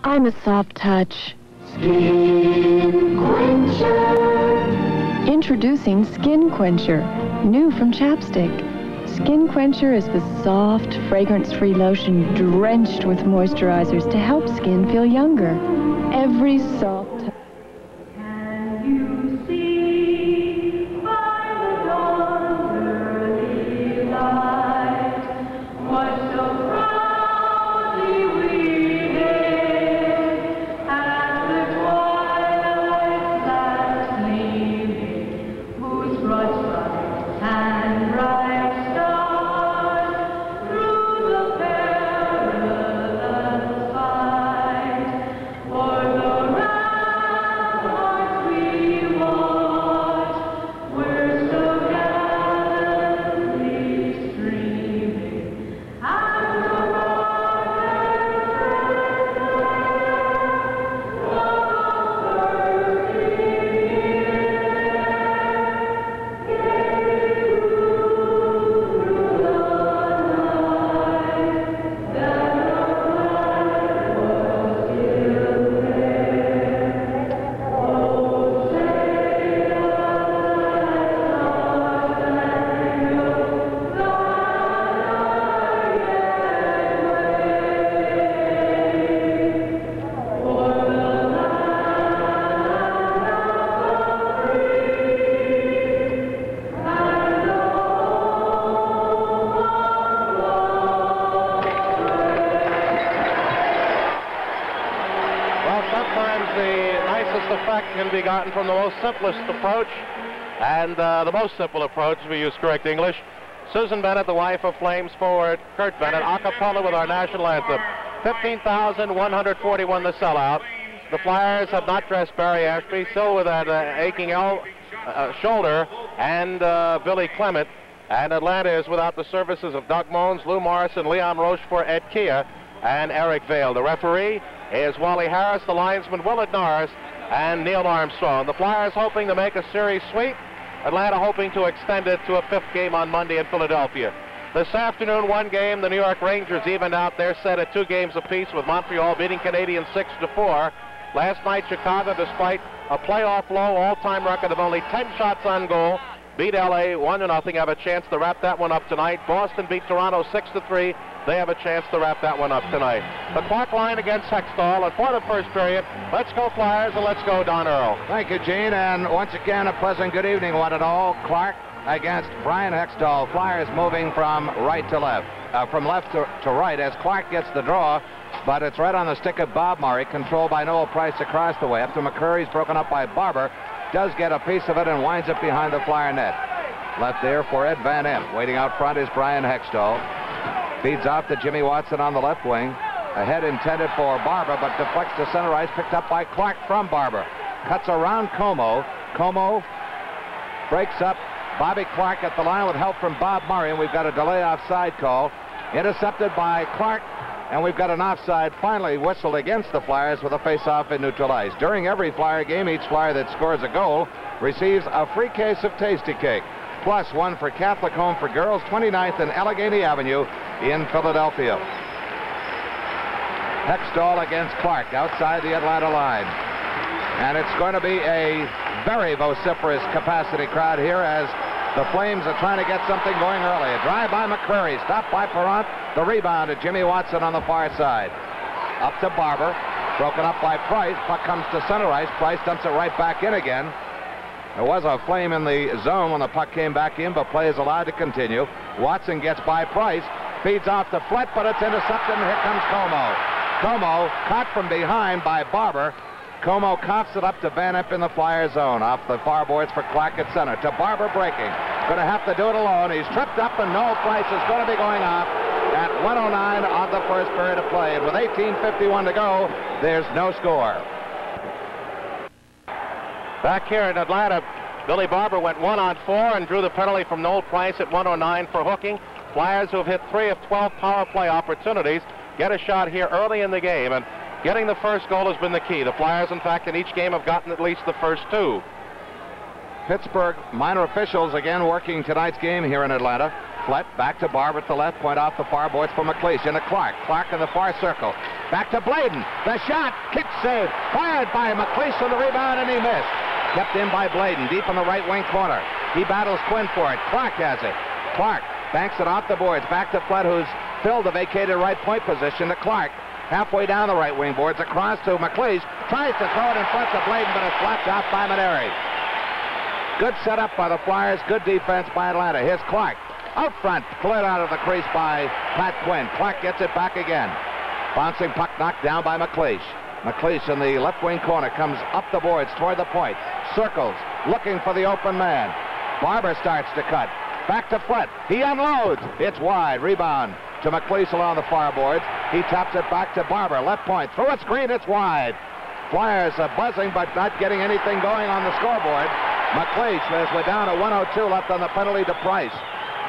I'm a soft touch. Skin Quencher. Introducing Skin Quencher, new from Chapstick. Skin Quencher is the soft, fragrance-free lotion drenched with moisturizers to help skin feel younger. Every soft touch. Can you see by the dawn's early light what so proudly we hailed at the twilight's last gleaming, whose broad stripes and bright stars through the perilous fight o'er the ramparts we watched were so gallantly streaming, and the rockets Well, sometimes the nicest effect can be gotten from the most simplest approach, and the most simple approach, if we use correct English. Susan Bennett, the wife of Flames forward Kurt Bennett, a cappella with our national anthem. 15,141 the sellout. The Flyers have not dressed Barry Ashby, still with that aching shoulder, and Billy Clement. And Atlanta is without the services of Doug Mones, Lou Morrison, Leon Rochefort, Ed Kia, and Eric Vale. The referee is Wally Harris, the linesman Willard Norris, and Neil Armstrong. The Flyers hoping to make a series sweep. Atlanta hoping to extend it to a fifth game on Monday in Philadelphia. This afternoon, one game, the New York Rangers evened out their set at 2 games apiece, with Montreal beating Canadiens 6-4. Last night, Chicago, despite a playoff low all-time record of only 10 shots on goal, beat LA 1-0, have a chance to wrap that one up tonight. Boston beat Toronto 6-3. They have a chance to wrap that one up tonight. The clock line against Hextall, and for the first period, let's go Flyers and let's go Don Earl. Thank you, Gene, and once again, a pleasant good evening, one and all. Clark against Brian Hextall. Flyers moving from right to left, from left to right as Clark gets the draw, but it's right on the stick of Bob Murray, controlled by Noel Price across the way. After McCurry's broken up by Barber, does get a piece of it and winds up behind the Flyer net. Left there for Ed Van Imp. Waiting out front is Brian Hextall. Feeds off to Jimmy Watson on the left wing. Ahead intended for Barber, but deflects to center ice, picked up by Clark from Barber. Cuts around Como. Como breaks up Bobby Clark at the line with help from Bob Murray, and we've got a delay offside call. Intercepted by Clark, and we've got an offside finally whistled against the Flyers with a face-off in neutral ice. During every Flyer game, each Flyer that scores a goal receives a free case of Tasty Cake, plus one for Catholic Home for Girls, 29th and Allegheny Avenue in Philadelphia. Hextall against Clark outside the Atlanta line. And it's going to be a very vociferous capacity crowd here as the Flames are trying to get something going early. A drive by McCreary, stopped by Perrant. The rebound to Jimmy Watson on the far side. Up to Barber, broken up by Price. Puck comes to center ice. Price dumps it right back in again. There was a Flame in the zone when the puck came back in, but play is allowed to continue. Watson gets by Price, feeds off the Flett, but it's intercepted, and here comes Como. Como caught from behind by Barber. Como coughs it up to Van Imp in the Flyer zone. Off the far boards for Clark at center. To Barber breaking. Going to have to do it alone. He's tripped up, and Noel Price is going to be going off at 1:09 of the first period of play. And with 18:51 to go, there's no score. Back here in Atlanta, Billy Barber went 1-on-4 and drew the penalty from Noel Price at 1:09 for hooking. Flyers, who have hit 3 of 12 power play opportunities, get a shot here early in the game, and getting the first goal has been the key. The Flyers, in fact, in each game have gotten at least the first 2. Pittsburgh minor officials again working tonight's game here in Atlanta. Flett back to Barber at the left, point off the far boards for McLeish into Clark. Clark in the far circle. Back to Bladen. The shot. Kick save. Fired by McLeish on the rebound, and he missed. Kept in by Bladen, deep in the right wing corner. He battles Quinn for it. Clark has it. Clark banks it off the boards. Back to Flett, who's filled the vacated right point position to Clark. Halfway down the right wing boards, across to McLeish. Tries to throw it in front to Bladen, but it's flapped off by Maneri. Good setup by the Flyers. Good defense by Atlanta. Here's Clark. Out front, cleared out of the crease by Pat Quinn. Clark gets it back again. Bouncing puck knocked down by McLeish. McLeish in the left wing corner comes up the boards toward the point. Circles, looking for the open man. Barber starts to cut. Back to Flett. He unloads. It's wide. Rebound to McLeish along the far boards. He taps it back to Barber. Left point. Through a screen. It's wide. Flyers are buzzing but not getting anything going on the scoreboard. McLeish, as we're down to 1:02 left on the penalty to Price.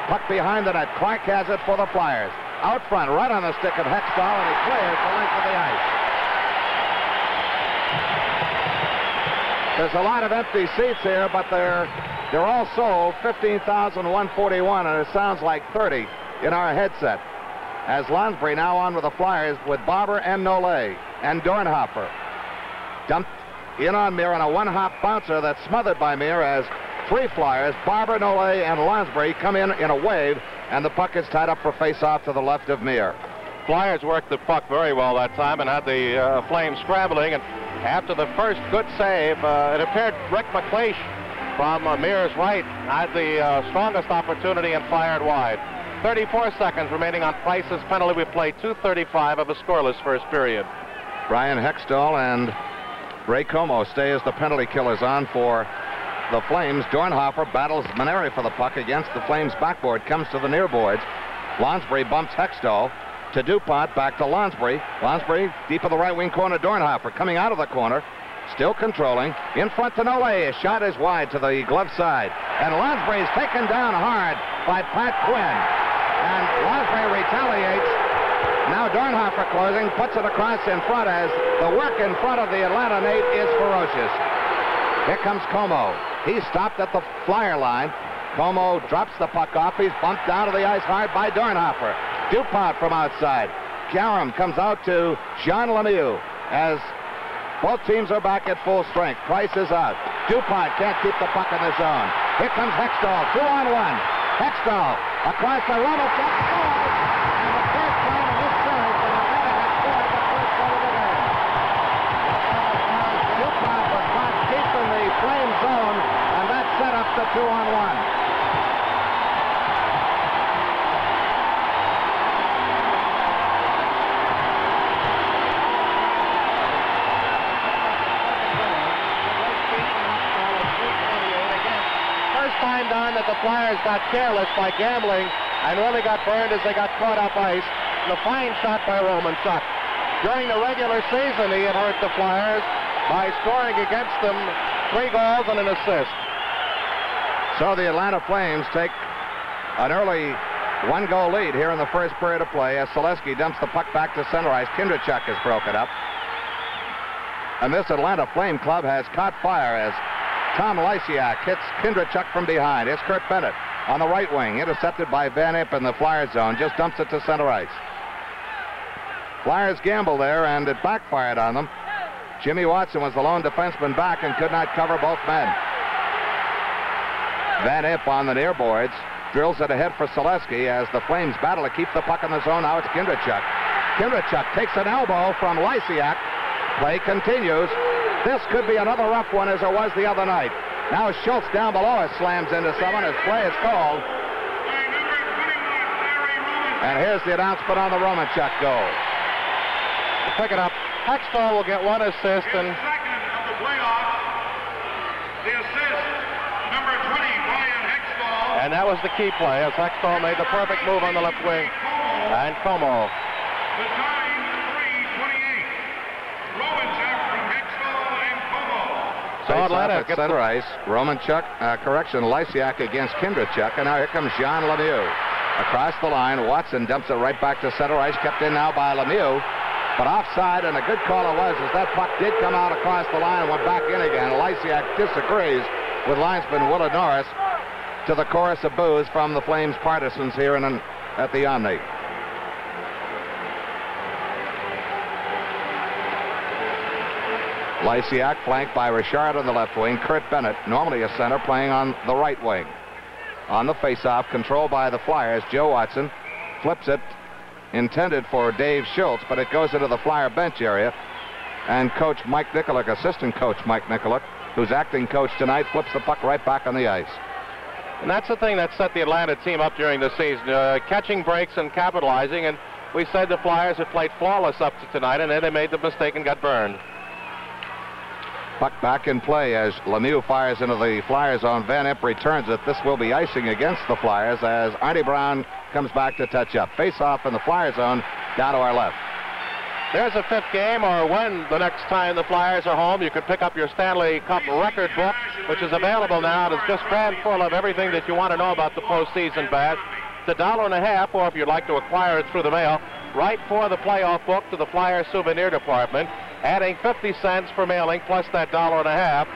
Puck behind the net. Clark has it for the Flyers. Out front, right on the stick of Hextall, and he clears the length of the ice. There's a lot of empty seats here, but they're all sold. 15,141, and it sounds like 30 in our headset. As Lonsbury now on with the Flyers with Barber and Nolay and Dornhofer. Dumped in on Mir on a one-hop bouncer that's smothered by Mir as three Flyers, Barber, Nolay, and Lonsbury, come in a wave, and the puck is tied up for face-off to the left of Mir. Flyers worked the puck very well that time and had the Flames scrambling, and after the first good save, it appeared Rick McLeish from Mir's right had the strongest opportunity and fired wide. 34 seconds remaining on Price's penalty. We played 2:35 of a scoreless first period. Brian Hextall and Ray Como stay as the penalty killers on for the Flames. Dornhofer battles Maneri for the puck against the Flames backboard, comes to the near boards. Lonsbury bumps Hextall to DuPont, back to Lonsbury. Lonsbury deep in the right wing corner. Dornhofer coming out of the corner, still controlling. In front to Nolay. His shot is wide to the glove side. And Lonsbury is taken down hard by Pat Quinn. And Lonsbury retaliates. Now Dornhofer closing, puts it across in front as the work in front of the Atlanta net is ferocious. Here comes Como. He's stopped at the Flyer line. Como drops the puck off. He's bumped down to the ice hard by Dornhofer. DuPont from outside. Karam comes out to Jean Lemieux as both teams are back at full strength. Price is out. DuPont can't keep the puck in the zone. Here comes Hextall, 2-on-1. Hextall across the rubber puck. And the first time in this series that Atlanta has scored the first goal of the game. DuPont was caught deep in the Flame zone, and that set up the 2-on-1. Time down that the Flyers got careless by gambling and really got burned as they got caught up ice. And a fine shot by Romanchuk. During the regular season, he had hurt the Flyers by scoring against them 3 goals and an assist. So the Atlanta Flames take an early 1-goal lead here in the first period of play as Selesky dumps the puck back to center ice. Kindrachuk is broken up. And this Atlanta Flame club has caught fire as Tom Lysiak hits Kindrachuk from behind. It's Kurt Bennett on the right wing, intercepted by Van Imp in the Flyer zone. Just dumps it to center ice. Flyers gamble there, and it backfired on them. Jimmy Watson was the lone defenseman back and could not cover both men. Van Imp on the near boards drills it ahead for Selesky as the Flames battle to keep the puck in the zone. Now it's Kindrachuk. Kindrachuk takes an elbow from Lysiak. Play continues. This could be another rough one as it was the other night. Now Schultz down below us slams into someone as play is called. And here's the announcement on the Romanchuk goal. Pick it up. Hextall will get 1 assist and second of the playoff. The assist, number 20, Brian Hextall. And that was the key play as Hextall made the perfect move on the left wing. And Como. The time, 3:28. Romanchuk from Hextall and Como. So Atlanta at center ice. Romanchuk, Lysiak against Kindrachuk. And now here comes Jean Lemieux. Across the line, Watson dumps it right back to center ice. Kept in now by Lemieux. But offside, and a good call it was, as that puck did come out across the line and went back in again. Lysiak disagrees with linesman Willard Norris to the chorus of boos from the Flames partisans here at the Omni. Lysiak flanked by Richard on the left wing. Kurt Bennett, normally a center, playing on the right wing. On the faceoff, controlled by the Flyers, Joe Watson flips it, intended for Dave Schultz, but it goes into the Flyer bench area. And Coach Mike Nikolic, assistant coach Mike Nikolic, who's acting coach tonight, flips the puck right back on the ice. And that's the thing that set the Atlanta team up during the season, catching breaks and capitalizing. And we said the Flyers had played flawless up to tonight, and then they made the mistake and got burned. Puck back in play as Lemieux fires into the Flyers zone. Van Impe returns it. This will be icing against the Flyers as Artie Brown comes back to touch up. Face off in the Flyer zone down to our left. There's a fifth game, or when the next time the Flyers are home, you can pick up your Stanley Cup record book, which is available now. It's just crammed full of everything that you want to know about the postseason bash. It's $1.50, or if you'd like to acquire it through the mail, write for the playoff book to the Flyers souvenir department, adding 50 cents for mailing plus that $1.50.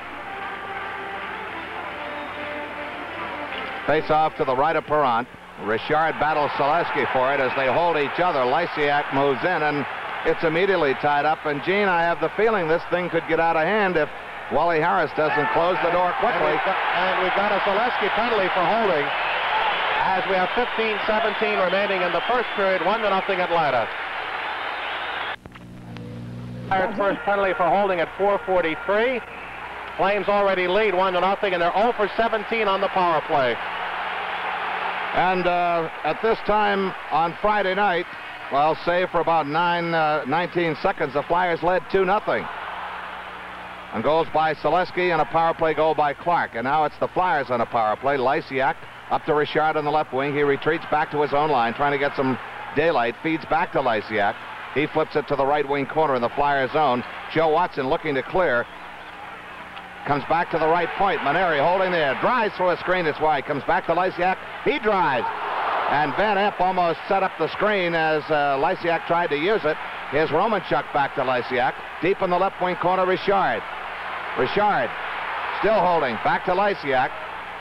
Face off to the right of Perrant. Richard battles Selesky for it as they hold each other. Lysiak moves in, and it's immediately tied up. And, Gene, I have the feeling this thing could get out of hand if Wally Harris doesn't close the door quickly. And we've got a Selesky penalty for holding as we have 15-17 remaining in the first period, 1-0 Atlanta. Flyers' first penalty for holding at 4:43. Flames already lead 1-0, and they're 0 for 17 on the power play. And at this time on Friday night, well, say for about 19 seconds, the Flyers led 2-0. And goals by Selesky and a power play goal by Clark. And now it's the Flyers on a power play. Lysiak up to Richard on the left wing. He retreats back to his own line, trying to get some daylight. Feeds back to Lysiak. He flips it to the right wing corner in the Flyers zone. Joe Watson looking to clear. Comes back to the right point. Maneri holding there. Drives through a screen. It's wide. Comes back to Lysiak. He drives. And Van Impe almost set up the screen as Lysiak tried to use it. Here's Romanchuk back to Lysiak. Deep in the left wing corner, Richard. Richard still holding. Back to Lysiak.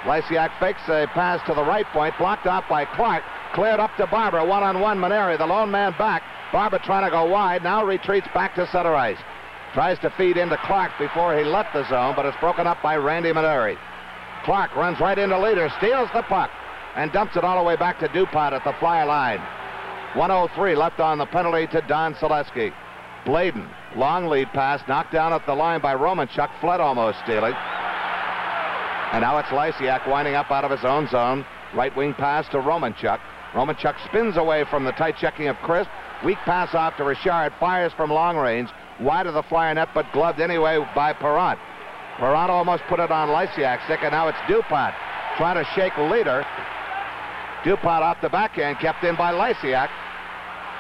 Lysiak fakes a pass to the right point. Blocked off by Clark. Cleared up to Barber. One-on-one Maneri. The lone man back. Barber trying to go wide. Now retreats back to center ice. Tries to feed into Clark before he left the zone, but it's broken up by Randy Maneri. Clark runs right into Leader. Steals the puck. And dumps it all the way back to DuPont at the Flyer line. 1:03 left on the penalty to Don Selesky. Bladen, long lead pass, knocked down at the line by Romanchuk, fled almost stealing. And now it's Lysiak winding up out of his own zone. Right wing pass to Romanchuk. Romanchuk spins away from the tight checking of Crisp. Weak pass off to Richard, fires from long range, wide of the Flyer net, but gloved anyway by Perrant. Perrant almost put it on Lysiak's stick, and now it's DuPont trying to shake Leader. DuPont off the backhand, kept in by Lysiak.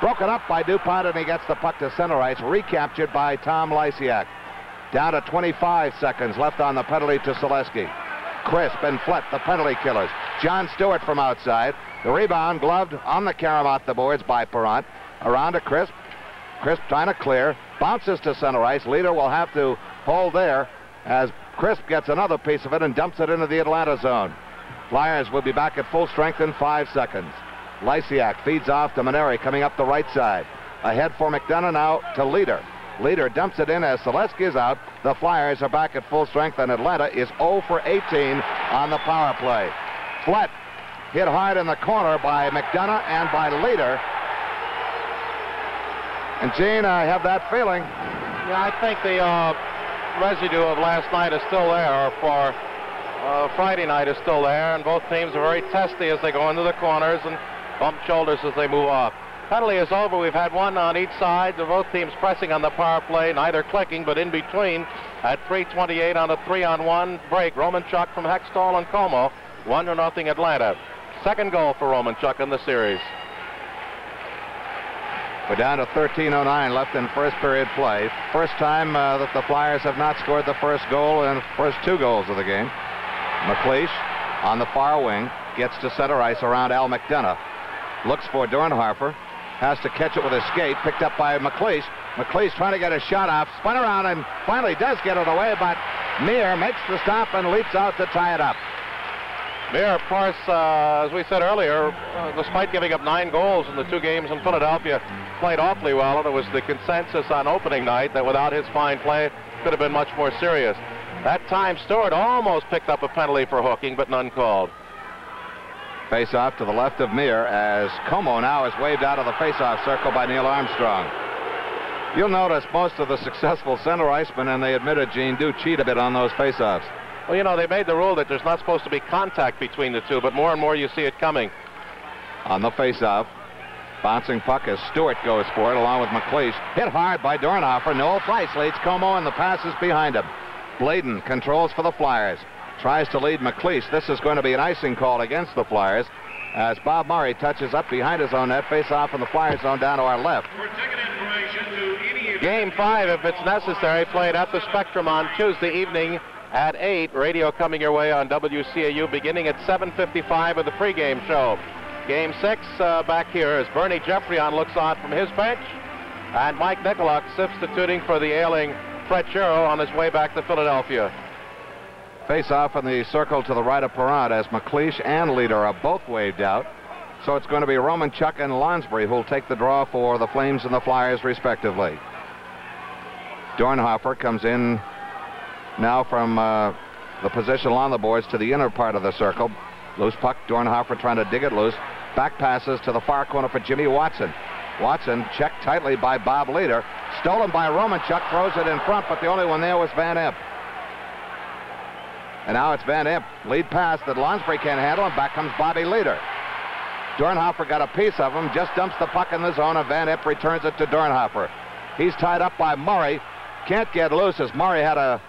Broken up by DuPont, and he gets the puck to center ice, recaptured by Tom Lysiak. Down to 25 seconds left on the penalty to Selesky. Crisp and Flett, the penalty killers. John Stewart from outside. The rebound gloved on the carom off the boards by Perrant. Around to Crisp. Crisp trying to clear. Bounces to center ice. Leader will have to hold there as Crisp gets another piece of it and dumps it into the Atlanta zone. Flyers will be back at full strength in 5 seconds. Lysiak feeds off to Maneri coming up the right side. Ahead for McDonough now to Leader. Leader dumps it in as Selesky is out. The Flyers are back at full strength, and Atlanta is 0 for 18 on the power play. Flett hit hard in the corner by McDonough and by Leader. And Gene, I have that feeling. Yeah, I think the residue of last night is still there, or for Friday night is still there, and both teams are very testy as they go into the corners and bump shoulders as they move off. Penalty is over. We've had one on each side. Both teams pressing on the power play, neither clicking, but in between at 3:28 on a 3-on-1 break. Romanchuk from Hextall and Como, 1-0 Atlanta. Second goal for Romanchuk in the series. We're down to 13:09 left in first period play. First time that the Flyers have not scored the first goal and first 2 goals of the game. McLeish on the far wing gets to center ice around Al McDonough. Looks for Dornhoefer. Has to catch it with his skate. Picked up by McLeish. McLeish trying to get a shot off. Spun around and finally does get it away, but Meir makes the stop and leaps out to tie it up. Meir, of course, as we said earlier, despite giving up 9 goals in the 2 games in Philadelphia, played awfully well, and it was the consensus on opening night that without his fine play, could have been much more serious. That time, Stewart almost picked up a penalty for hooking, but none called. Face-off to the left of Meir as Como now is waved out of the face-off circle by Neil Armstrong. You'll notice most of the successful center icemen, and they admitted, Gene, do cheat a bit on those face-offs. Well, you know, they made the rule that there's not supposed to be contact between the two, but more and more you see it coming. On the face-off, bouncing puck as Stewart goes for it along with McLeish. Hit hard by Dornhofer. Noel Price leads Como, and the pass is behind him. Bladen controls for the Flyers. Tries to lead McLeish. This is going to be an icing call against the Flyers as Bob Murray touches up behind his own net. Face-off in the Flyers zone down to our left. Game 5, if it's necessary, played at the Spectrum on Tuesday evening at 8. Radio coming your way on WCAU beginning at 7:55 of the pregame show. Game 6 back here as Bernie Jeffrion looks on from his bench, and Mike Nicolak substituting for the ailing Fred Shero on his way back to Philadelphia. Face-off in the circle to the right of Perrant as McLeish and Leader are both waved out. So it's going to be Romanchuk and Lonsbury who will take the draw for the Flames and the Flyers respectively. Dornhofer comes in now from the position along the boards to the inner part of the circle. Loose puck, Dornhofer trying to dig it loose. Back passes to the far corner for Jimmy Watson. Watson checked tightly by Bob Leader. Stolen by Romanchuk, throws it in front, but the only one there was Van Imp. And now it's Van Imp. Lead pass that Lonsbury can't handle, and back comes Bobby Leader. Dornhofer got a piece of him, just dumps the puck in the zone, and Van Imp returns it to Dornhofer. He's tied up by Murray. Can't get loose as Murray had an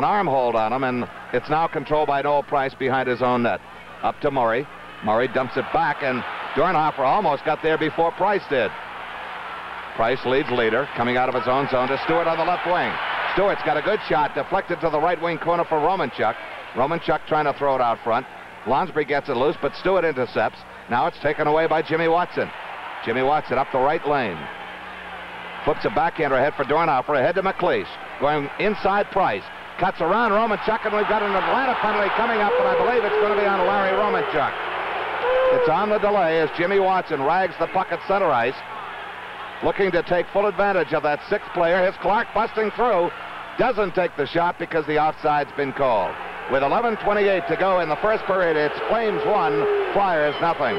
arm hold on him, and it's now controlled by Noel Price behind his own net. Up to Murray. Murray dumps it back, and Dornhofer almost got there before Price did. Price leads Leader, coming out of his own zone to Stewart on the left wing. Stewart's got a good shot, deflected to the right wing corner for Romanchuk. Romanchuk trying to throw it out front. Lonsbury gets it loose, but Stewart intercepts. Now it's taken away by Jimmy Watson. Jimmy Watson up the right lane. Flips a backhander ahead for Dornhofer, ahead to McLeish. Going inside Price. Cuts around Romanchuk, and we've got an Atlanta penalty coming up, and I believe it's going to be on Larry Romanchuk. It's on the delay as Jimmy Watson rags the puck at center ice, looking to take full advantage of that sixth player. Here's Clark busting through. Doesn't take the shot because the offside's been called. With 11:28 to go in the first period, it's Flames 1, Flyers nothing.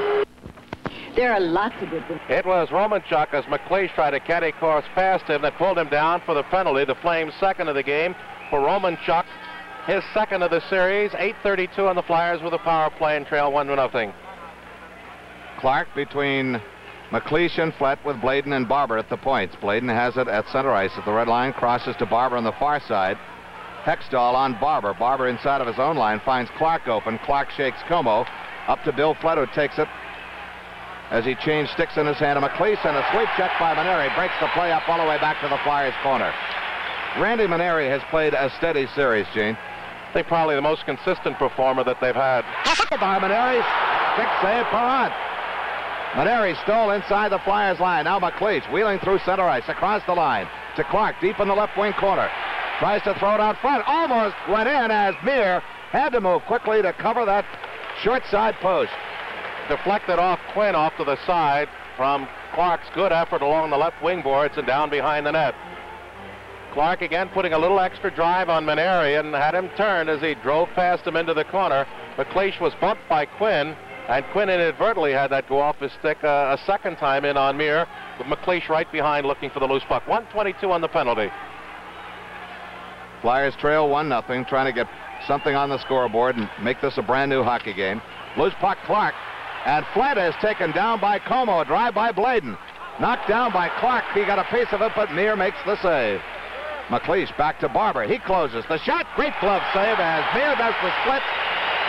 There are lots of good things. It was Romanchuk as McLeish tried to caddy course past him that pulled him down for the penalty. The Flames' second of the game. For Romanchuk, his second of the series. 8:32 on the Flyers with a power play and trail 1-0. Clark between McLeish and Flett with Bladen and Barber at the points. Bladen has it at center ice at the red line, crosses to Barber on the far side. Hextall on Barber. Barber inside of his own line finds Clark open. Clark shakes Como. Up to Bill Flett, who takes it as he changed sticks in his hand to McLeish, and a sweep check by Maneri breaks the play up all the way back to the Flyers' corner. Randy Maneri has played a steady series, Gene. I think probably the most consistent performer that they've had. By Maneri. Kick save, Perrant. Maneri stole inside the Flyers' line. Now McLeish wheeling through center ice across the line to Clark deep in the left wing corner. Tries to throw it out front. Almost went in as Meir had to move quickly to cover that short side post. Deflected off Quinn off to the side from Clark's good effort along the left wing boards and down behind the net. Clark again putting a little extra drive on Maneri and had him turned as he drove past him into the corner. McLeish was bumped by Quinn, and Quinn inadvertently had that go off his stick a second time in on Meir, with McLeish right behind looking for the loose puck. 1:22 on the penalty. Flyers trail 1-0, trying to get something on the scoreboard and make this a brand new hockey game. Loose puck, Clark, and Flett is taken down by Como. A drive by Bladen. Knocked down by Clark. He got a piece of it, but Meir makes the save. McLeish back to Barber. He closes the shot. Great glove save as Meir does the split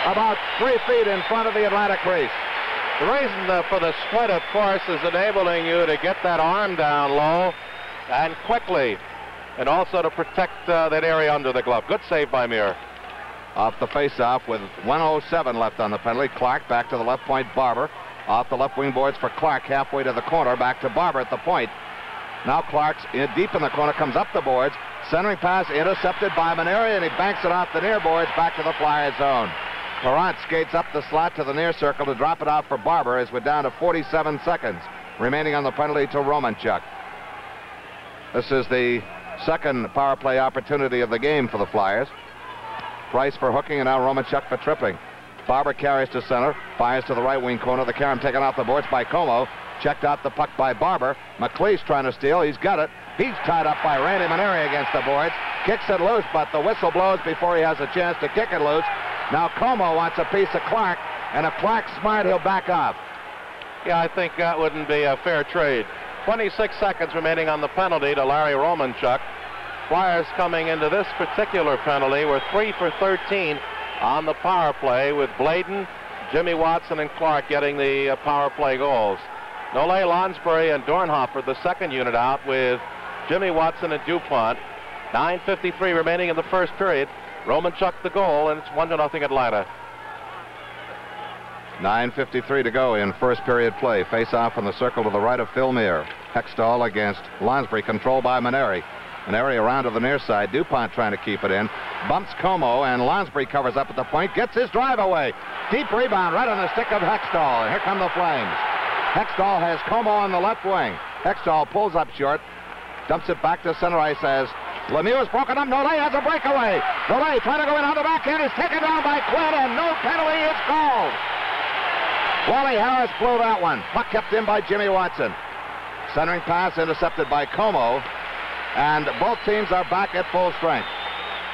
about 3 feet in front of the Atlanta crease. The reason for the split, of course, is enabling you to get that arm down low and quickly, and also to protect that area under the glove. Good save by Meir. Off the face-off with 1:07 left on the penalty. Clark back to the left point. Barber off the left wing boards for Clark, halfway to the corner. Back to Barber at the point. Now Clark's deep in the corner, comes up the boards. Centering pass intercepted by Maneri, and he banks it off the near boards back to the Flyers zone. Perrant skates up the slot to the near circle to drop it out for Barber as we're down to 47 seconds remaining on the penalty to Romanchuk. This is the second power play opportunity of the game for the Flyers. Price for hooking and now Romanchuk for tripping. Barber carries to center, fires to the right wing corner. The carom taken off the boards by Como. Checked out the puck by Barber. McLeish trying to steal. He's got it. He's tied up by Randy Maneri against the boards. Kicks it loose, but the whistle blows before he has a chance to kick it loose. Now Como wants a piece of Clark, and if Clark's smart, he'll back off. Yeah, I think that wouldn't be a fair trade. 26 seconds remaining on the penalty to Larry Romanchuk. Flyers coming into this particular penalty were 3 for 13 on the power play, with Bladen, Jimmy Watson, and Clark getting the power play goals. Nole, Lonsbury, and Dornhofer, the second unit out, with Jimmy Watson and DuPont. 9:53 remaining in the first period. Romanchuk the goal, and it's 1-0 Atlanta. 9:53 to go in first period play. Face off in the circle to the right of Phil Meir. Hextall against Lonsbury, controlled by Maneri. Maneri around to the near side. DuPont trying to keep it in. Bumps Como, and Lonsbury covers up at the point. Gets his drive away. Deep rebound right on the stick of Hextall. And here come the Flames. Hextall has Como on the left wing. Hextall pulls up short. Dumps it back to center ice as Lemieux is broken up. Nole has a breakaway. Nole trying to go in on the backhand. Is taken down by Quinn, and no penalty is called. Wally Harris blew that one. Puck kept in by Jimmy Watson. Centering pass intercepted by Como. And both teams are back at full strength.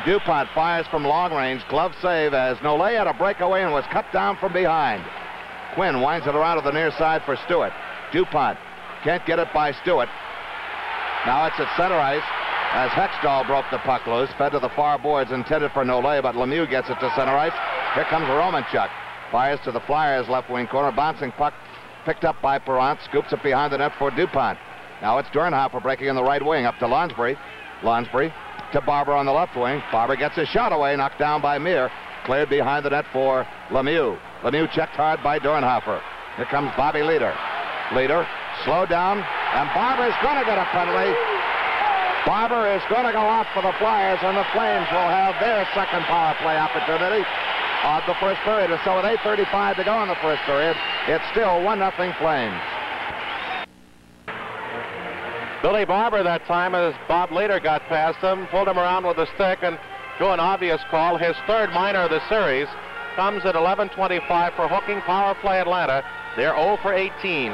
DuPont fires from long range. Glove save as Nole had a breakaway and was cut down from behind. Quinn winds it around to the near side for Stewart. DuPont can't get it by Stewart. Now it's at center ice as Hextall broke the puck loose. Fed to the far boards intended for Nole, but Lemieux gets it to center ice. Here comes Romanchuk. Fires to the Flyers left wing corner. Bouncing puck picked up by Perrant. Scoops it behind the net for DuPont. Now it's Dornhofer breaking in the right wing up to Lonsbury. Lonsbury to Barber on the left wing. Barber gets his shot away, knocked down by Meir. Cleared behind the net for Lemieux. Lemieux checked hard by Dornhofer. Here comes Bobby Leader. Leader slowed down, and Barber is going to get a penalty. Barber is going to go off for the Flyers, and the Flames will have their second power play opportunity of the first period. And so with 8:35 to go in the first period, it's still 1-0 Flames. Billy Barber that time, as Bob Leader got past him, pulled him around with a stick and drew an obvious call. His third minor of the series comes at 11:25 for hooking power play Atlanta. They're 0 for 18.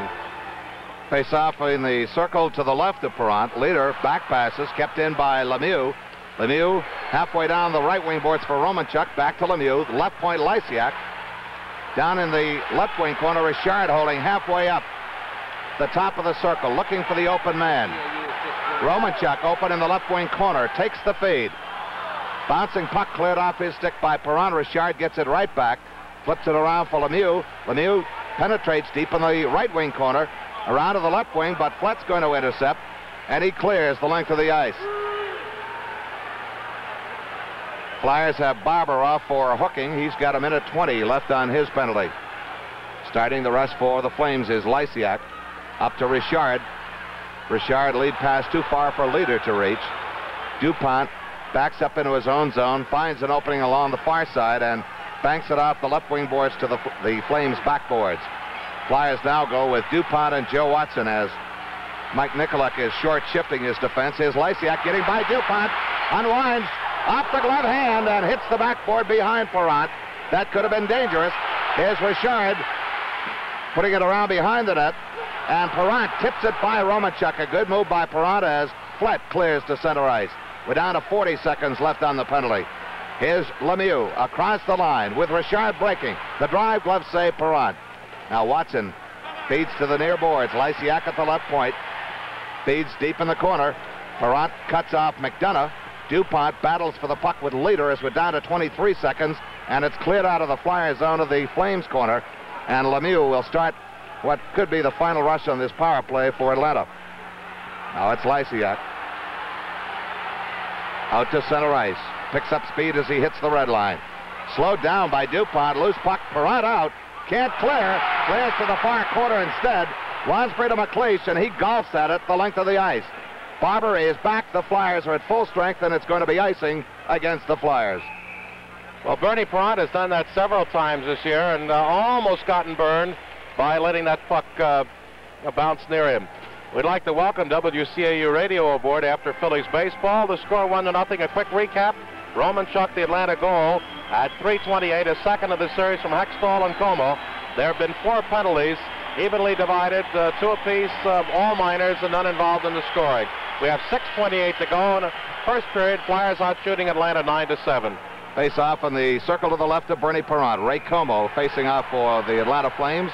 Face off in the circle to the left of Perrant. Leader back passes kept in by Lemieux. Lemieux halfway down the right wing boards for Romanchuk. Back to Lemieux. Left point Lysiak. Down in the left wing corner, Richard holding halfway up the top of the circle, looking for the open man. Romanchuk open in the left wing corner, takes the feed. Bouncing puck cleared off his stick by Perrant. Richard gets it right back, flips it around for Lemieux. Lemieux penetrates deep in the right wing corner, around to the left wing, but Flett's going to intercept, and he clears the length of the ice. Flyers have Barber off for hooking. He's got 1:20 left on his penalty. Starting the rush for the Flames is Lysiak. Up to Richard. Richard lead pass too far for Leader to reach. DuPont backs up into his own zone, finds an opening along the far side, and banks it off the left wing boards to the Flames backboards. Flyers now go with DuPont and Joe Watson as Mike Nikolak is short shifting his defense. Here's Lysiak getting by DuPont, unwinds off the glove hand and hits the backboard behind Perrant. That could have been dangerous. Here's Richard putting it around behind the net, and Perrant tips it by Romanchuk. A good move by Perrant as Flett clears to center ice. We're down to 40 seconds left on the penalty. Here's Lemieux across the line with Richard breaking. The drive, glove save, Perrant. Now Watson feeds to the near boards. Lysiak at the left point. Feeds deep in the corner. Perrant cuts off McDonough. DuPont battles for the puck with Leader as we're down to 23 seconds, and it's cleared out of the Flyer zone of the Flames corner. And Lemieux will start what could be the final rush on this power play for Atlanta. Now it's Lysiak. Out to center ice. Picks up speed as he hits the red line. Slowed down by DuPont. Loose puck. Perrant out. Can't clear. Clears to the far corner instead. Lonsbury to McLeish, and he golfs at it the length of the ice. Barber is back. The Flyers are at full strength, and it's going to be icing against the Flyers. Well, Bernie Perrant has done that several times this year and almost gotten burned by letting that puck bounce near him. We'd like to welcome WCAU Radio aboard after Phillies baseball. The score 1-0. A quick recap. Romanchuk, the Atlanta goal at 3:28, a second of the series from Hextall and Como. There have been 4 penalties, evenly divided, 2 apiece, all minors and none involved in the scoring. We have 6:28 to go in the first period. Flyers out shooting Atlanta 9-7. Face off in the circle to the left of Bernie Parent. Ray Como facing off for the Atlanta Flames.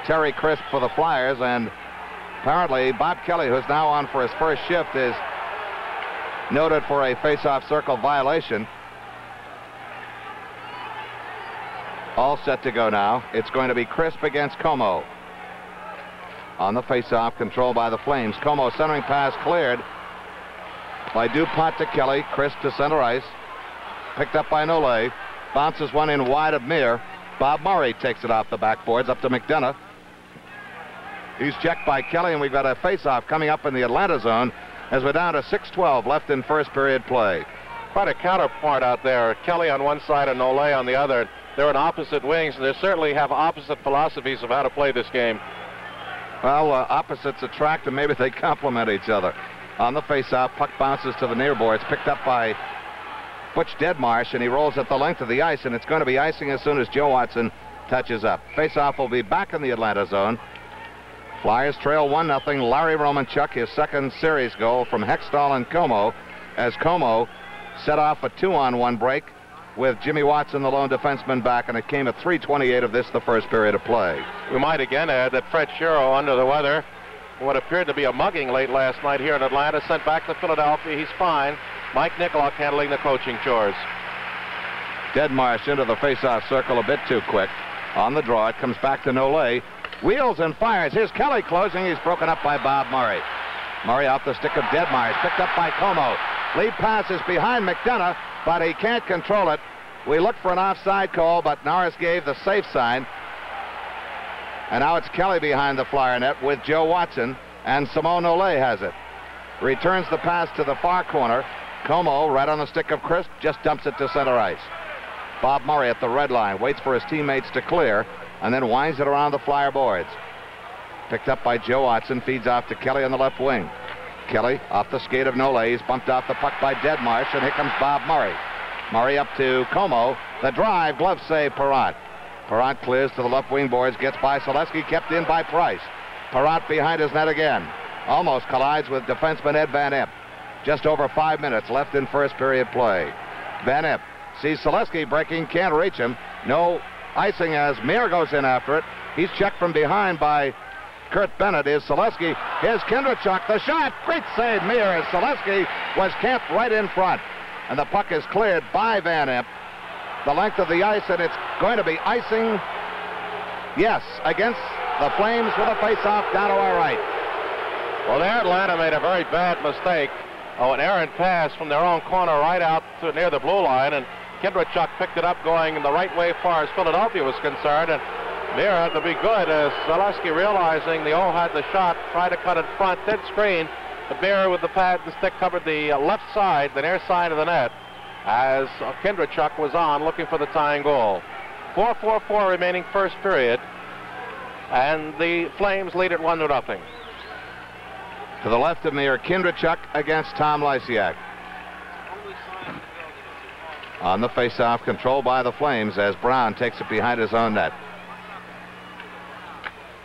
Terry Crisp for the Flyers, and apparently Bob Kelly, who's now on for his first shift, is noted for a face-off circle violation. All set to go now. It's going to be Crisp against Como. On the face-off, controlled by the Flames. Como centering pass cleared by DuPont to Kelly. Crisp to center ice. Picked up by Nole. Bounces one in wide of Meir. Bob Murray takes it off the backboards up to McDonough. He's checked by Kelly, and we've got a face-off coming up in the Atlanta zone as we're down to 6:12 left in first period play. Quite a counterpart out there. Kelly on one side and Nole on the other. They're in opposite wings, and they certainly have opposite philosophies of how to play this game. Well, opposites attract, and maybe they complement each other. On the face-off, puck bounces to the near boards, picked up by Butch Deadmarsh, and he rolls at the length of the ice, and it's going to be icing as soon as Joe Watson touches up. Face-off will be back in the Atlanta zone. Flyers trail 1-0. Larry Romanchuk, his second series goal from Hextall and Como, as Como set off a 2-on-1 break with Jimmy Watson, the lone defenseman, back, and it came at 3:28 of this, the first period of play. We might again add that Fred Shero, under the weather, what appeared to be a mugging late last night here in Atlanta, sent back to Philadelphia. He's fine. Mike Nicolak handling the coaching chores. Deadmarsh into the face-off circle a bit too quick. On the draw, it comes back to Nole. Wheels and fires. Here's Kelly closing. He's broken up by Bob Murray. Murray off the stick of Deadmarsh. Picked up by Como. Lead pass is behind McDonough, but he can't control it. We looked for an offside call, but Norris gave the safe sign. And now it's Kelly behind the Flyer net with Joe Watson, and Simone Nole has it. Returns the pass to the far corner. Como, right on the stick of Crisp, just dumps it to center ice. Bob Murray at the red line, waits for his teammates to clear, and then winds it around the Flyer boards. Picked up by Joe Watson, feeds off to Kelly on the left wing. Kelly off the skate of Nole. He's bumped off the puck by Deadmarsh, and here comes Bob Murray. Murray up to Como. The drive, glove save, Parent. Parent clears to the left wing boards, gets by Selesky, kept in by Price. Parent behind his net again. Almost collides with defenseman Ed Van Imp. Just over 5 minutes left in first period play. Van Imp sees Selesky breaking, can't reach him. No icing as Meir goes in after it. He's checked from behind by Kurt Bennett. Is Selesky. Here's Kindrachuk. The shot. Great save, Meir, as Selesky was camped right in front. And the puck is cleared by Van Imp. The length of the ice, and it's going to be icing, yes, against the Flames with a face-off down to our right. Well, there Atlanta made a very bad mistake. An errant pass from their own corner right out to near the blue line, and Kindrachuk picked it up going the right way as far as Philadelphia was concerned, and Meir had to be good as Selesky, realizing the O had the shot, tried to cut it front, did screen. The Meir with the pad and stick covered the left side, the near side of the net, as Kindrachuk was on looking for the tying goal. 4:44 remaining first period, and the Flames lead at 1-0. To the left of Meir, Kindrachuk against Tom Lysiak. On the face-off, controlled by the Flames as Brown takes it behind his own net.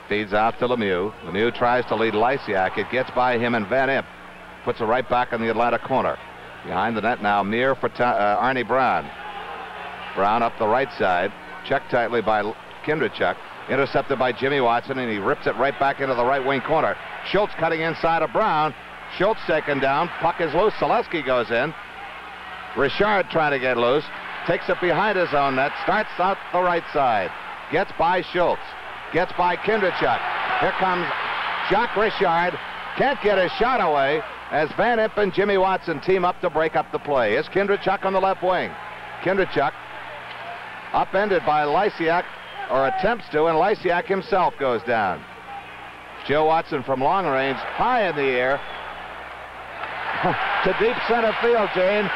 Feeds out to Lemieux. Lemieux tries to lead Lysiak. It gets by him, and Van Imp puts it right back in the Atlanta corner. Behind the net now, Meir for Arnie Brown. Brown up the right side, checked tightly by Kindrachuk. Intercepted by Jimmy Watson, and he rips it right back into the right wing corner. Schultz cutting inside of Brown. Schultz taken down. Puck is loose. Selesky goes in. Richard trying to get loose. Takes it behind his own net. Starts out the right side. Gets by Schultz. Gets by Kindrachuk. Here comes Jacques Richard. Can't get his shot away as Van Imp and Jimmy Watson team up to break up the play. Here's Kindrachuk on the left wing. Kindrachuk upended by Lysiak, or attempts to, and Lysiak himself goes down. Joe Watson from long range, high in the air to deep center field, Jane,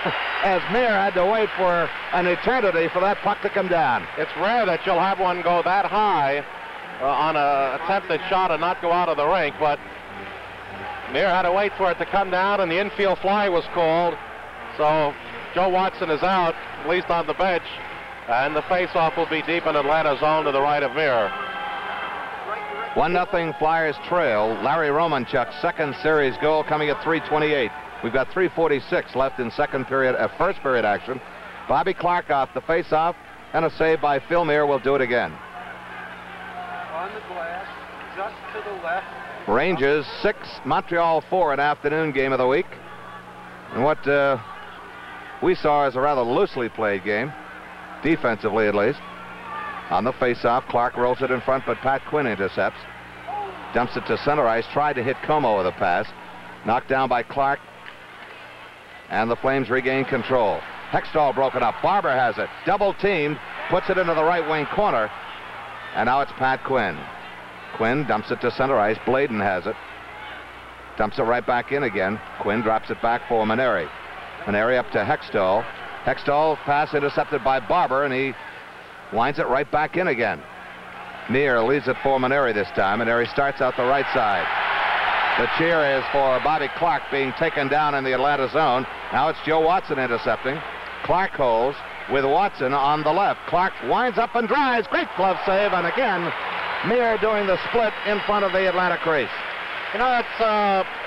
as Meir had to wait for an eternity for that puck to come down. It's rare that you'll have one go that high on an attempted shot and not go out of the rink, but Meir had to wait for it to come down, and the infield fly was called. So Joe Watson is out, at least on the bench, and the faceoff will be deep in Atlanta's zone to the right of Meir. 1-0 Flyers trail. Larry Romanchuk's second series goal coming at 3:28. We've got 3:46 left in first period action. Bobby Clark off the faceoff, and a save by Phil Meir will do it again. On the glass, just to the left. Rangers 6, Montreal 4, an afternoon game of the week. And what we saw is a rather loosely played game, defensively at least. On the faceoff, Clark rolls it in front, but Pat Quinn intercepts. Dumps it to center ice, tried to hit Como with a pass. Knocked down by Clark. And the Flames regain control. Hextall broken up. Barber has it. Double teamed. Puts it into the right wing corner. And now it's Pat Quinn. Quinn dumps it to center ice. Bladen has it. Dumps it right back in again. Quinn drops it back for Maneri. Maneri up to Hextall. Hextall pass intercepted by Barber, and he winds it right back in again. Meir leads it for Maneri this time. Maneri starts out the right side. The cheer is for Bobby Clark being taken down in the Atlanta zone. Now it's Joe Watson intercepting. Clark holds with Watson on the left. Clark winds up and drives. Great glove save, and again, Meir doing the split in front of the Atlanta crease. You know, it's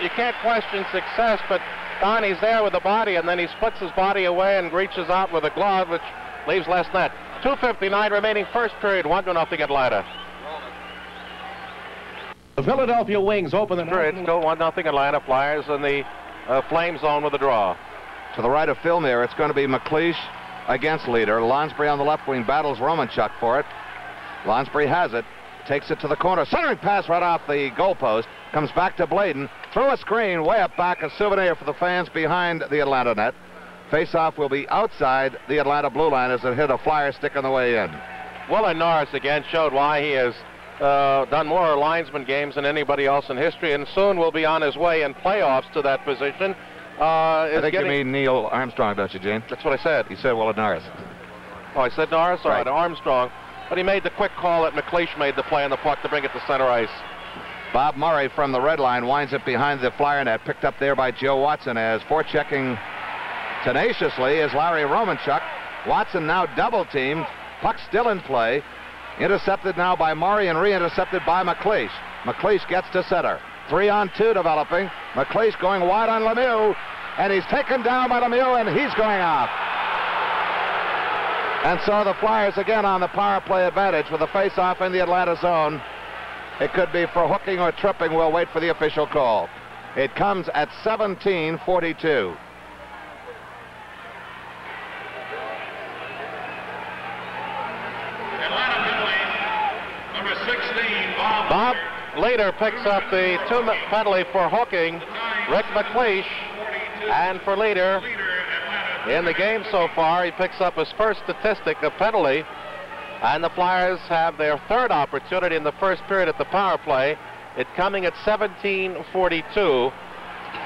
you can't question success, but Don, he's there with the body, and then he splits his body away and reaches out with a glove, which leaves less net. 2:59 remaining first period, 1-0 Atlanta. The Philadelphia Wings open the period, still 1-0 Atlanta. Flyers in the flame zone with a draw. To the right of Phil Meir, it's going to be McLeish against leader. Lonsbury on the left wing battles Romanchuk for it. Lonsbury has it, takes it to the corner. Centering pass right off the goalpost. Comes back to Bladen. Through a screen, way up back, a souvenir for the fans behind the Atlanta net. Face-off will be outside the Atlanta blue line as it hit a Flyer stick on the way in. Willard Norris again showed why he has done more linesman games than anybody else in history, and soon will be on his way in playoffs to that position. I think you mean Neil Armstrong, don't you, Gene? That's what I said. You said Willard Norris. Oh, I said Norris? All right, Armstrong. But he made the quick call that McLeish made the play on the puck to bring it to center ice. Bob Murray from the red line winds it behind the Flyer net, picked up there by Joe Watson as forechecking tenaciously is Larry Romanchuk. Watson now double teamed. Puck still in play. Intercepted now by Murray and re-intercepted by McLeish. McLeish gets to center. 3-on-2 developing. McLeish going wide on Lemieux, and he's taken down by Lemieux, and he's going off. And so the Flyers again on the power play advantage with a face-off in the Atlanta zone. It could be for hooking or tripping. We'll wait for the official call. It comes at 17:42. Number 16, Bob later picks up the penalty for hooking Rick McLeish, and for leader in the game so far, he picks up his first statistic of penalty, and the Flyers have their third opportunity in the first period at the power play. It coming at 17:42,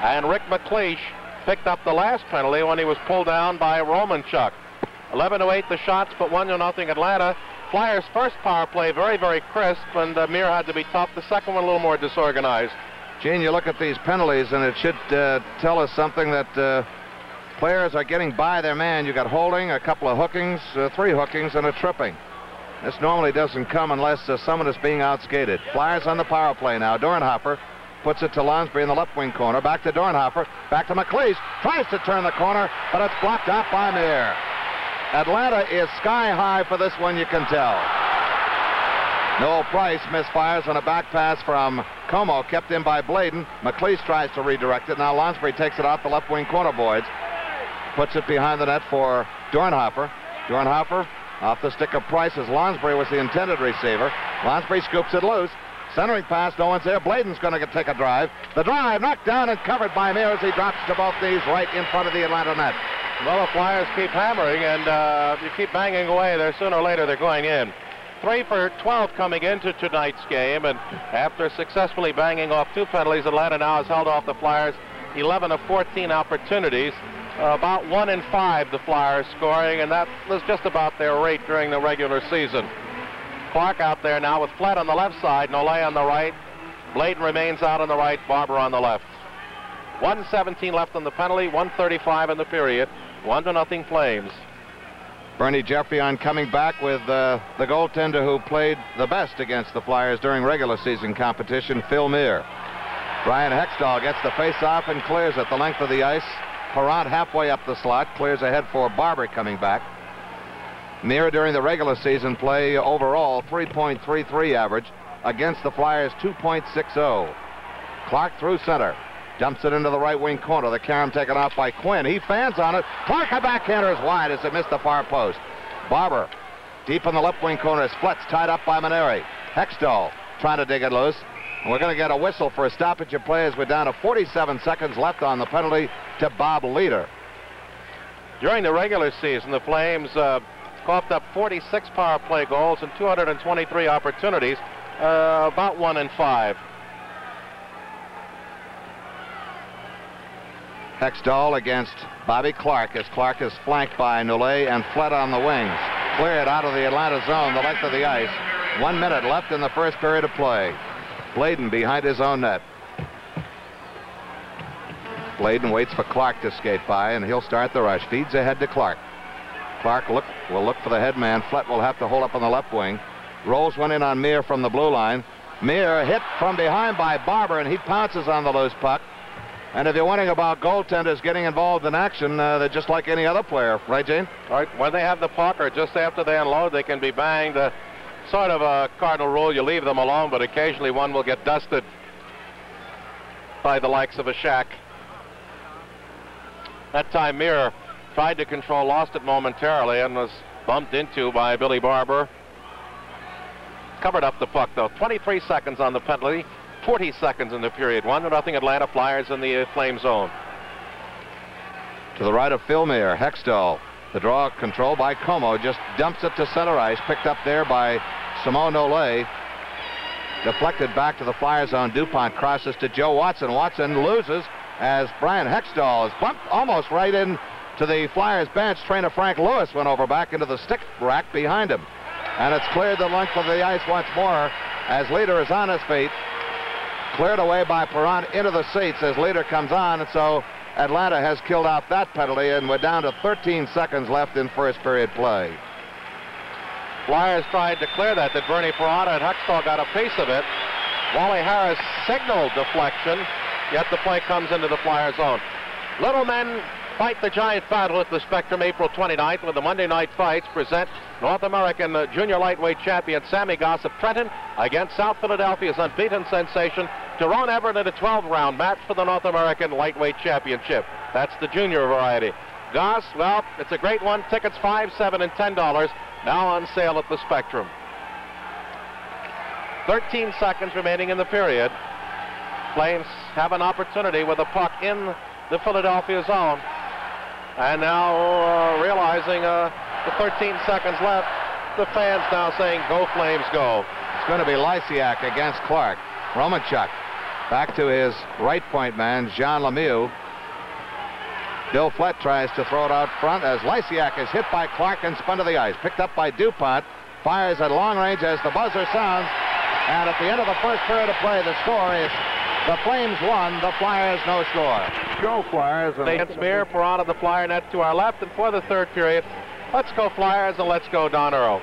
and Rick McLeish picked up the last penalty when he was pulled down by Romanchuk. 11:08 the shots, but 1-0 Atlanta. Flyers' first power play very, very crisp, and Meir had to be tough. The second one a little more disorganized. Gene, you look at these penalties, and it should tell us something that players are getting by their man. You got holding, a couple of hookings, 3 hookings, and a tripping. This normally doesn't come unless someone is being outskated. Flyers on the power play now. Dornhofer puts it to Lonsbury in the left wing corner. Back to Dornhofer. Back to McLeish. Tries to turn the corner, but it's blocked out by Meir. Atlanta is sky high for this one, you can tell. Noel Price misfires on a back pass from Como, kept in by Bladen. McLeish tries to redirect it. Now Lonsbury takes it out the left wing corner boards. Puts it behind the net for Dornhofer. Dornhofer off the stick of Price as Lonsbury was the intended receiver. Lonsbury scoops it loose. Centering pass, no one's there. Bladen's going to take a drive. The drive knocked down and covered by Meir as he drops to both knees right in front of the Atlanta net. Well, the Flyers keep hammering, and you keep banging away there. Sooner or later, they're going in. 3 for 12 coming into tonight's game, and after successfully banging off 2 penalties, Atlanta now has held off the Flyers 11 of 14 opportunities. About 1 in 5 the Flyers scoring, and that was just about their rate during the regular season. Clark out there now with Flett on the left side, Nolay on the right. Bladen remains out on the right, Barber on the left. 1:17 left on the penalty, 1:35 in the period. 1-0 Flames. Bernie Geoffrion coming back with the goaltender who played the best against the Flyers during regular season competition, Phil Meir. Brian Hextall gets the face-off and clears it the length of the ice. Perrant halfway up the slot, clears ahead for Barber coming back. Meir during the regular season play overall 3.33 average against the Flyers 2.60. Clark through center. Dumps it into the right wing corner. The carom taken off by Quinn. He fans on it. Clark, a backhander is wide as it missed the far post. Barber deep in the left wing corner. Splits tied up by Maneri. Hextall trying to dig it loose. And we're going to get a whistle for a stoppage of play as we're down to 47 seconds left on the penalty to Bob Leader. During the regular season, the Flames coughed up 46 power play goals and 223 opportunities, about 1 in 5. Hextall against Bobby Clark as Clark is flanked by Nollet and Flett on the wings. Cleared out of the Atlanta zone, the length of the ice. 1 minute left in the first period of play. Bladen behind his own net. Bladen waits for Clark to skate by, and he'll start the rush. Feeds ahead to Clark. Clark will look for the head man. Flett will have to hold up on the left wing. Rolls one in on Meir from the blue line. Meir hit from behind by Barber, and he pounces on the loose puck. And if you're wondering about goaltenders getting involved in action, they're just like any other player. Right, Gene? All right. When they have the puck or just after they unload, they can be banged. Sort of a cardinal rule. You leave them alone, but occasionally one will get dusted by the likes of a Shack. That time Meir tried to control, lost it momentarily, and was bumped into by Billy Barber. Covered up the puck, though. 23 seconds on the penalty. 40 seconds in the period. 1-0 Atlanta Flyers in the Flame zone. To the right of Phil Meir, Hextall. The draw control by Como. Just dumps it to center ice. Picked up there by Simone Nollet. Deflected back to the Flyers zone. DuPont crosses to Joe Watson. Watson loses as Brian Hextall is bumped almost right in to the Flyers bench. Trainer Frank Lewis went over back into the stick rack behind him. And it's cleared the length of the ice once more as Leader is on his feet. Cleared away by Perrant into the seats as Leader comes on, and so Atlanta has killed out that penalty, and we're down to 13 seconds left in first period play. Flyers tried to clear that. Bernie Perrant and Hextall got a piece of it. Wally Harris signaled deflection, yet the play comes into the Flyers zone. Little men fight the giant battle at the Spectrum April 29th when the Monday Night Fights present North American junior lightweight champion Sammy Goss of Trenton against South Philadelphia's unbeaten sensation Tyrone Everett in a 12-round match for the North American lightweight championship. That's the junior variety. Goss, well, it's a great one. Tickets $5, $7, and $10 now on sale at the Spectrum. 13 seconds remaining in the period. Flames have an opportunity with a puck in the Philadelphia zone. And now realizing the 13 seconds left, the fans now saying, "Go Flames, go." It's going to be Lysiak against Clark. Romanchuk back to his right point man, Jean Lemieux. Bill Flett tries to throw it out front as Lysiak is hit by Clark and spun to the ice. Picked up by DuPont. Fires at long range as the buzzer sounds. And at the end of the first period of play, the score is the Flames 1, the Flyers no score. Go Flyers. It's Meir, Perrant of the Flyer net to our left, and for the third period, let's go Flyers and let's go Don Earl.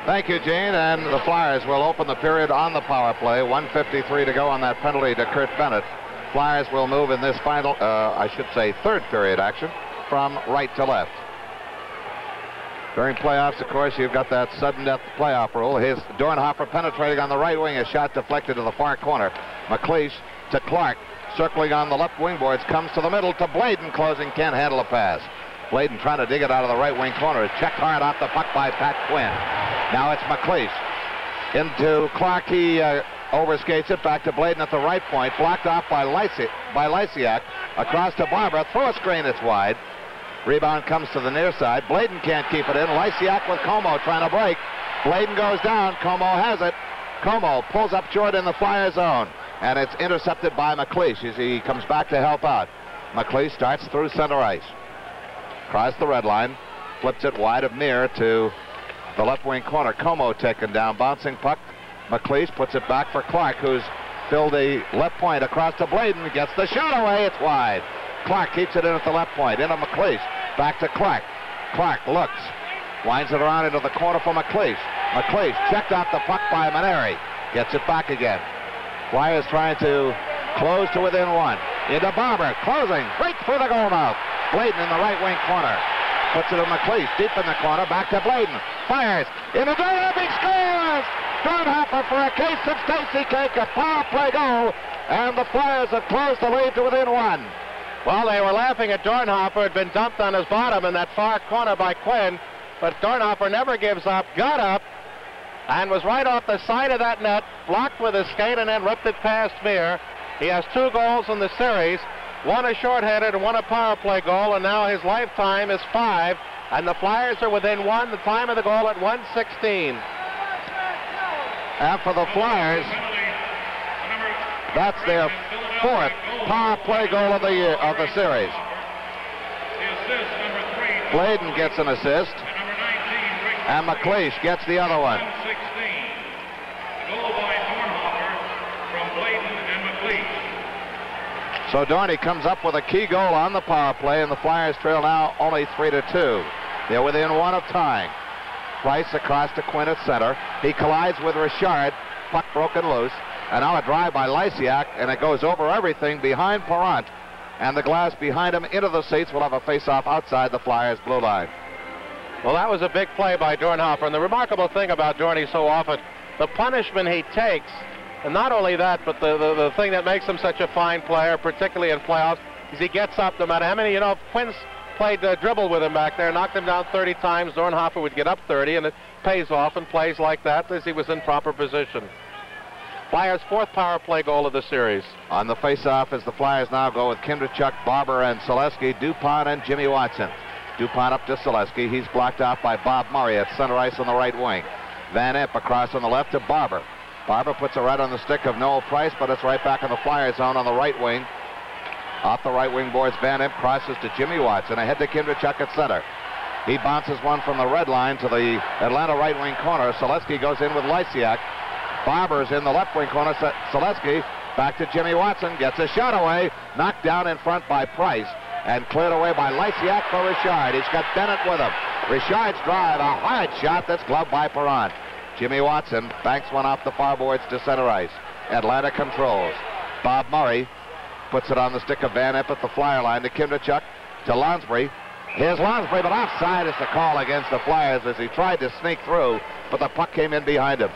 Thank you, Gene, and the Flyers will open the period on the power play. 1:53 to go on that penalty to Kurt Bennett. Flyers will move in this final, third period action from right to left. During playoffs, of course, you've got that sudden death playoff rule. Here's Dornhofer penetrating on the right wing, a shot deflected to the far corner. McLeish to Clark, circling on the left wing boards, comes to the middle to Bladen, closing, can't handle a pass. Bladen trying to dig it out of the right wing corner. It's checked hard off the puck by Pat Quinn. Now it's McLeish. Into Clark, he overskates it back to Bladen at the right point, blocked off by Lysiak. Across to Barber, throw a screen, it's wide. Rebound comes to the near side. Bladen can't keep it in. Lysiak with Como trying to break. Bladen goes down. Como has it. Como pulls up short in the Flyer zone. And it's intercepted by McLeish as he comes back to help out. McLeish starts through center ice. Across the red line. Flips it wide of Meir to the left wing corner. Como taken down. Bouncing puck. McLeish puts it back for Clark, who's fill the left point across to Bladen. Gets the shot away. It's wide. Clark keeps it in at the left point. Into McLeish. Back to Clark. Clark looks. Winds it around into the corner for McLeish. McLeish checked out the puck by Maneri. Gets it back again. Flyers trying to close to within one. Into Barber. Closing. Right through the goal mouth. Bladen in the right wing corner. Puts it to McLeish. Deep in the corner. Back to Bladen. Fires. Into Dornhofer. He scores! Dornhofer for a case of Stacy Cake. A power play goal. And the Flyers have closed the lead to within one. Well, they were laughing at Dornhofer. Had been dumped on his bottom in that far corner by Quinn. But Dornhofer never gives up. Got up. And was right off the side of that net. Blocked with his skate and then ripped it past Meir. He has 2 goals in the series. 1 a shorthanded and 1 a power play goal. And now his lifetime is 5. And the Flyers are within 1. The time of the goal at 1:16. And for the Flyers, that's their 4th power play goal of the year, of the series. Bladen gets an assist, and McLeish gets the other one. So Dorney comes up with a key goal on the power play, and the Flyers trail now only 3-2. They're within 1 of tying. Price across to Quinn at center. He collides with Richard. Puck broken loose. And now a drive by Lysiak, and it goes over everything behind Parent. And the glass behind him into the seats will have a face-off outside the Flyers' blue line. Well, that was a big play by Dornhofer. And the remarkable thing about Dorney so often, the punishment he takes, and not only that, but the thing that makes him such a fine player, particularly in playoffs, is he gets up no matter how many, if Quinn's played dribble with him back there, knocked him down 30 times, Dornhofer would get up 30, and it pays off in plays like that as he was in proper position. Flyers' 4th power play goal of the series. On the face-off as the Flyers now go with Kindrachuk, Barber, and Selesky, DuPont, and Jimmy Watson. DuPont up to Selesky. He's blocked off by Bob Murray at center ice on the right wing. Van Imp across on the left to Barber. Barber puts it right on the stick of Noel Price, but it's right back in the Flyers zone on the right wing. Off the right wing boards, Van Imp crosses to Jimmy Watson. Ahead to Kindrachuk at center. He bounces one from the red line to the Atlanta right wing corner. Selesky goes in with Lysiak. Barber's in the left wing corner. Selesky back to Jimmy Watson. Gets a shot away. Knocked down in front by Price. And cleared away by Lysiak for Richard. He's got Bennett with him. Richard's drive, a hard shot that's gloved by Parent. Jimmy Watson banks one off the far boards to center ice. Atlanta controls. Bob Murray puts it on the stick of Van Imp at the Flyer line to Kindrachuk, to Lonsbury. Here's Lonsbury, but offside is the call against the Flyers as he tried to sneak through, but the puck came in behind him.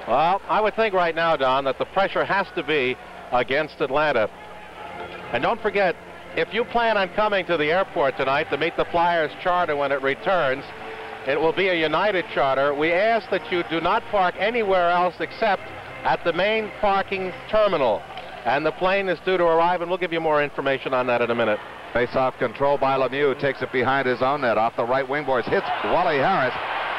Well, I would think right now, Don, that the pressure has to be against Atlanta. And don't forget, if you plan on coming to the airport tonight to meet the Flyers charter when it returns, it will be a United charter. We ask that you do not park anywhere else except at the main parking terminal. And the plane is due to arrive, and we'll give you more information on that in a minute. Face-off control by Lemieux. Takes it behind his own net. Off the right wing boards. Hits Wally Harris.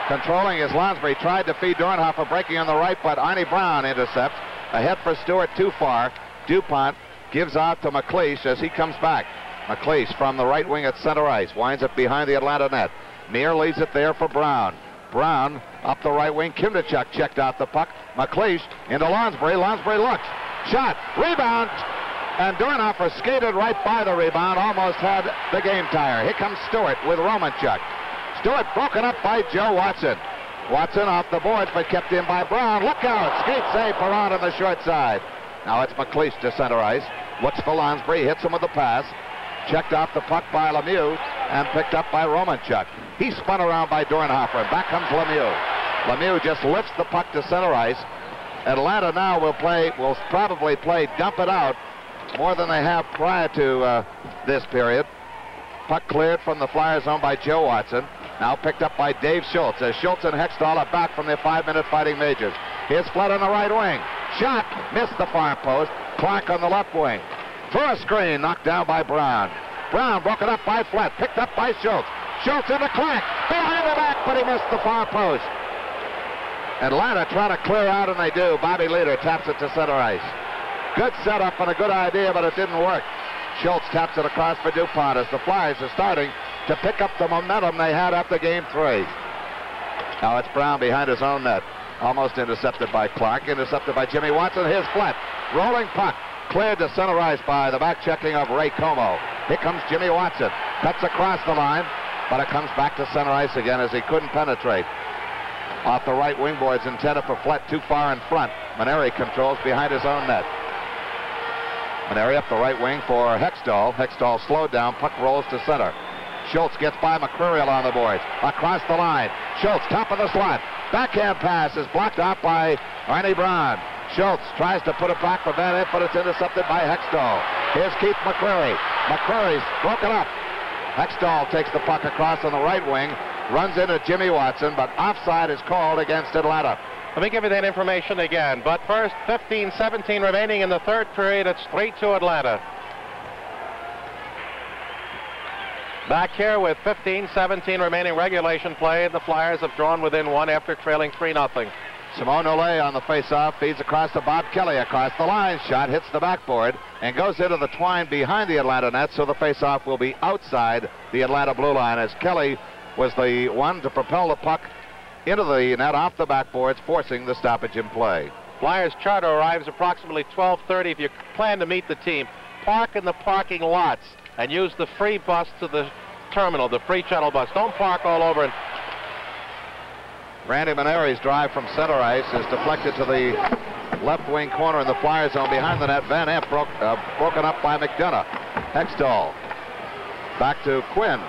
Controlling is Lonsbury. Tried to feed Dornhofer. Breaking on the right, but Arnie Brown intercepts. Ahead for Stewart too far. DuPont gives out to McLeish as he comes back. McLeish from the right wing at center ice. Winds it behind the Atlanta net. Meir leaves it there for Brown. Brown up the right wing. Kindrachuk checked out the puck. McLeish into Lonsbury. Lonsbury looks. Shot, rebound, and Dornhofer skated right by the rebound, almost had the game tire. Here comes Stewart with Romanchuk. Stewart broken up by Joe Watson. Watson off the boards, but kept in by Brown. Look out, skate save Parent on the short side. Now it's McLeish to center ice. Looks for Lonsbury, hits him with the pass. Checked off the puck by Lemieux, and picked up by Romanchuk. He spun around by Dornhofer, and back comes Lemieux. Lemieux just lifts the puck to center ice. Atlanta now will probably play dump it out more than they have prior to this period. Puck cleared from the Flyers zone by Joe Watson. Now picked up by Dave Schultz as Schultz and Hextall are back from their 5-minute fighting majors. Here's Flood on the right wing. Shot, missed the far post. Clark on the left wing. Through a screen, knocked down by Brown. Brown broken up by Flat, picked up by Schultz. Schultz into Clark, behind the back, but he missed the far post. Atlanta trying to clear out, and they do. Bobby Leader taps it to center ice. Good setup and a good idea, but it didn't work. Schultz taps it across for DuPont as the Flyers are starting to pick up the momentum they had after Game 3. Now it's Brown behind his own net. Almost intercepted by Clark, intercepted by Jimmy Watson. Here's Flett. Rolling puck. Cleared to center ice by the back checking of Ray Como. Here comes Jimmy Watson. Cuts across the line, but it comes back to center ice again as he couldn't penetrate. Off the right wing boards intended for Flett too far in front. Maneri controls behind his own net. Maneri up the right wing for Hextall. Hextall slowed down. Puck rolls to center. Schultz gets by McCreary along the boards. Across the line. Schultz, top of the slot. Backhand pass is blocked out by Arnie Brown. Schultz tries to put it back for Van Impe, but it's intercepted by Hextall. Here's Keith McCreary. McCreary's broken up. Hextall takes the puck across on the right wing, runs into Jimmy Watson, but offside is called against Atlanta. Let me give you that information again. But first, 15-17 remaining in the third period. It's 3-2 Atlanta. Back here with 15-17 remaining regulation play. The Flyers have drawn within one after trailing 3-0. Simone Olay on the face-off, feeds across to Bob Kelly across the line. Shot hits the backboard and goes into the twine behind the Atlanta net, so the face-off will be outside the Atlanta blue line as Kelly was the one to propel the puck into the net off the backboards, forcing the stoppage in play. Flyers charter arrives approximately 12:30. If you plan to meet the team, park in the parking lots and use the free bus to the terminal, the free shuttle bus. Don't park all over. And Randy Maneri's drive from center ice is deflected to the left wing corner in the Flyer zone behind the net. Van Impe broken up by McDonough. Hextall back to Quinn.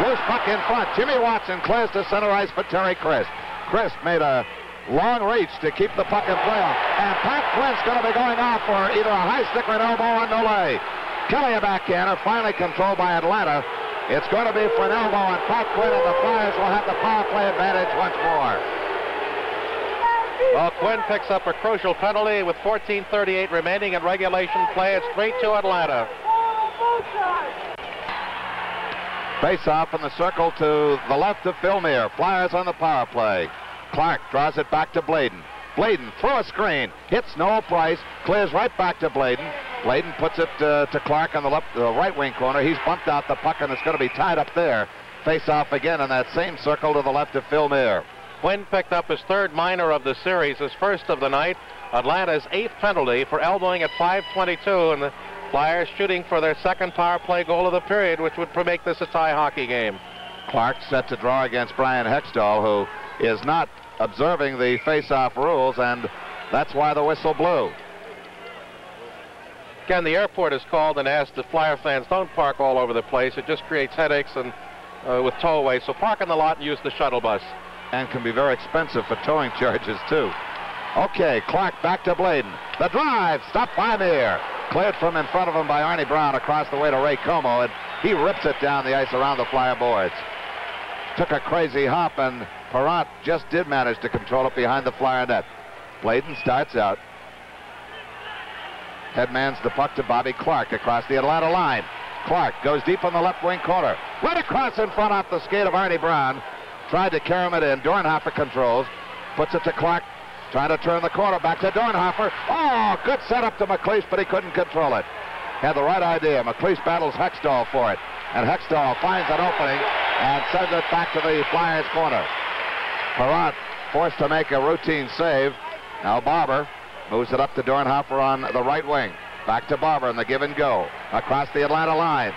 Loose puck in front. Jimmy Watson clears to center ice for Terry Crisp. Crisp made a long reach to keep the puck in play. And Pat Quinn's going to be going off for either a high stick or an elbow on Nolay. Kelly a backhander, finally controlled by Atlanta. It's going to be for an elbow on Pat Quinn, and the Flyers will have the power play advantage once more. Well, Quinn picks up a crucial penalty with 14:38 remaining in regulation play. It's 3-2 Atlanta. Face off in the circle to the left of Filmere. Flyers on the power play. Clark draws it back to Bladen. Bladen through a screen, hits Noel Price, clears right back to Bladen. Bladen puts it to Clark on the right wing corner. He's bumped out the puck, and it's going to be tied up there. Face off again in that same circle to the left of Filmere. Quinn picked up his third minor of the series, his first of the night. Atlanta's 8th penalty for elbowing at 5:22, and the Flyers shooting for their second power play goal of the period, which would make this a tie hockey game. Clark set to draw against Brian Hextall, who is not observing the face-off rules, and that's why the whistle blew. Again, the airport is called and asked that Flyer fans don't park all over the place. It just creates headaches and with towaways. So park in the lot and use the shuttle bus. And can be very expensive for towing charges, too. Okay, Clark back to Bladen. The drive, stopped by Meir. Cleared from in front of him by Arnie Brown across the way to Ray Como, and he rips it down the ice around the Flyer boards. Took a crazy hop, and Perrant just did manage to control it behind the Flyer net. Bladen starts out. Headmans the puck to Bobby Clark across the Atlanta line. Clark goes deep on the left wing corner. Right across in front off the skate of Arnie Brown. Tried to carry him it in. Dornhofer controls. Puts it to Clark. Trying to turn the corner back to Dornhofer. Oh, good setup to McLeish, but he couldn't control it. Had the right idea. McLeish battles Hextall for it. And Hextall finds an opening and sends it back to the Flyers corner. Perrant forced to make a routine save. Now Barber moves it up to Dornhofer on the right wing. Back to Barber in the give and go. Across the Atlanta line.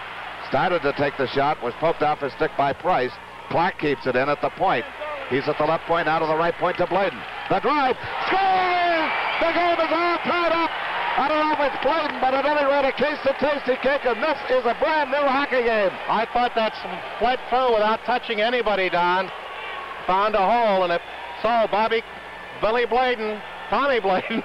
Started to take the shot. Was poked off his stick by Price. Clark keeps it in at the point. He's at the left point, out of the right point to Bladen. The drive. Score! The game is all tied up. I don't know if it's Bladen, but at any rate, a case of tasty cake, and this is a brand new hockey game. I thought that fled through without touching anybody, Don. Found a hole, and Billy Bladen, Tommy Bladen,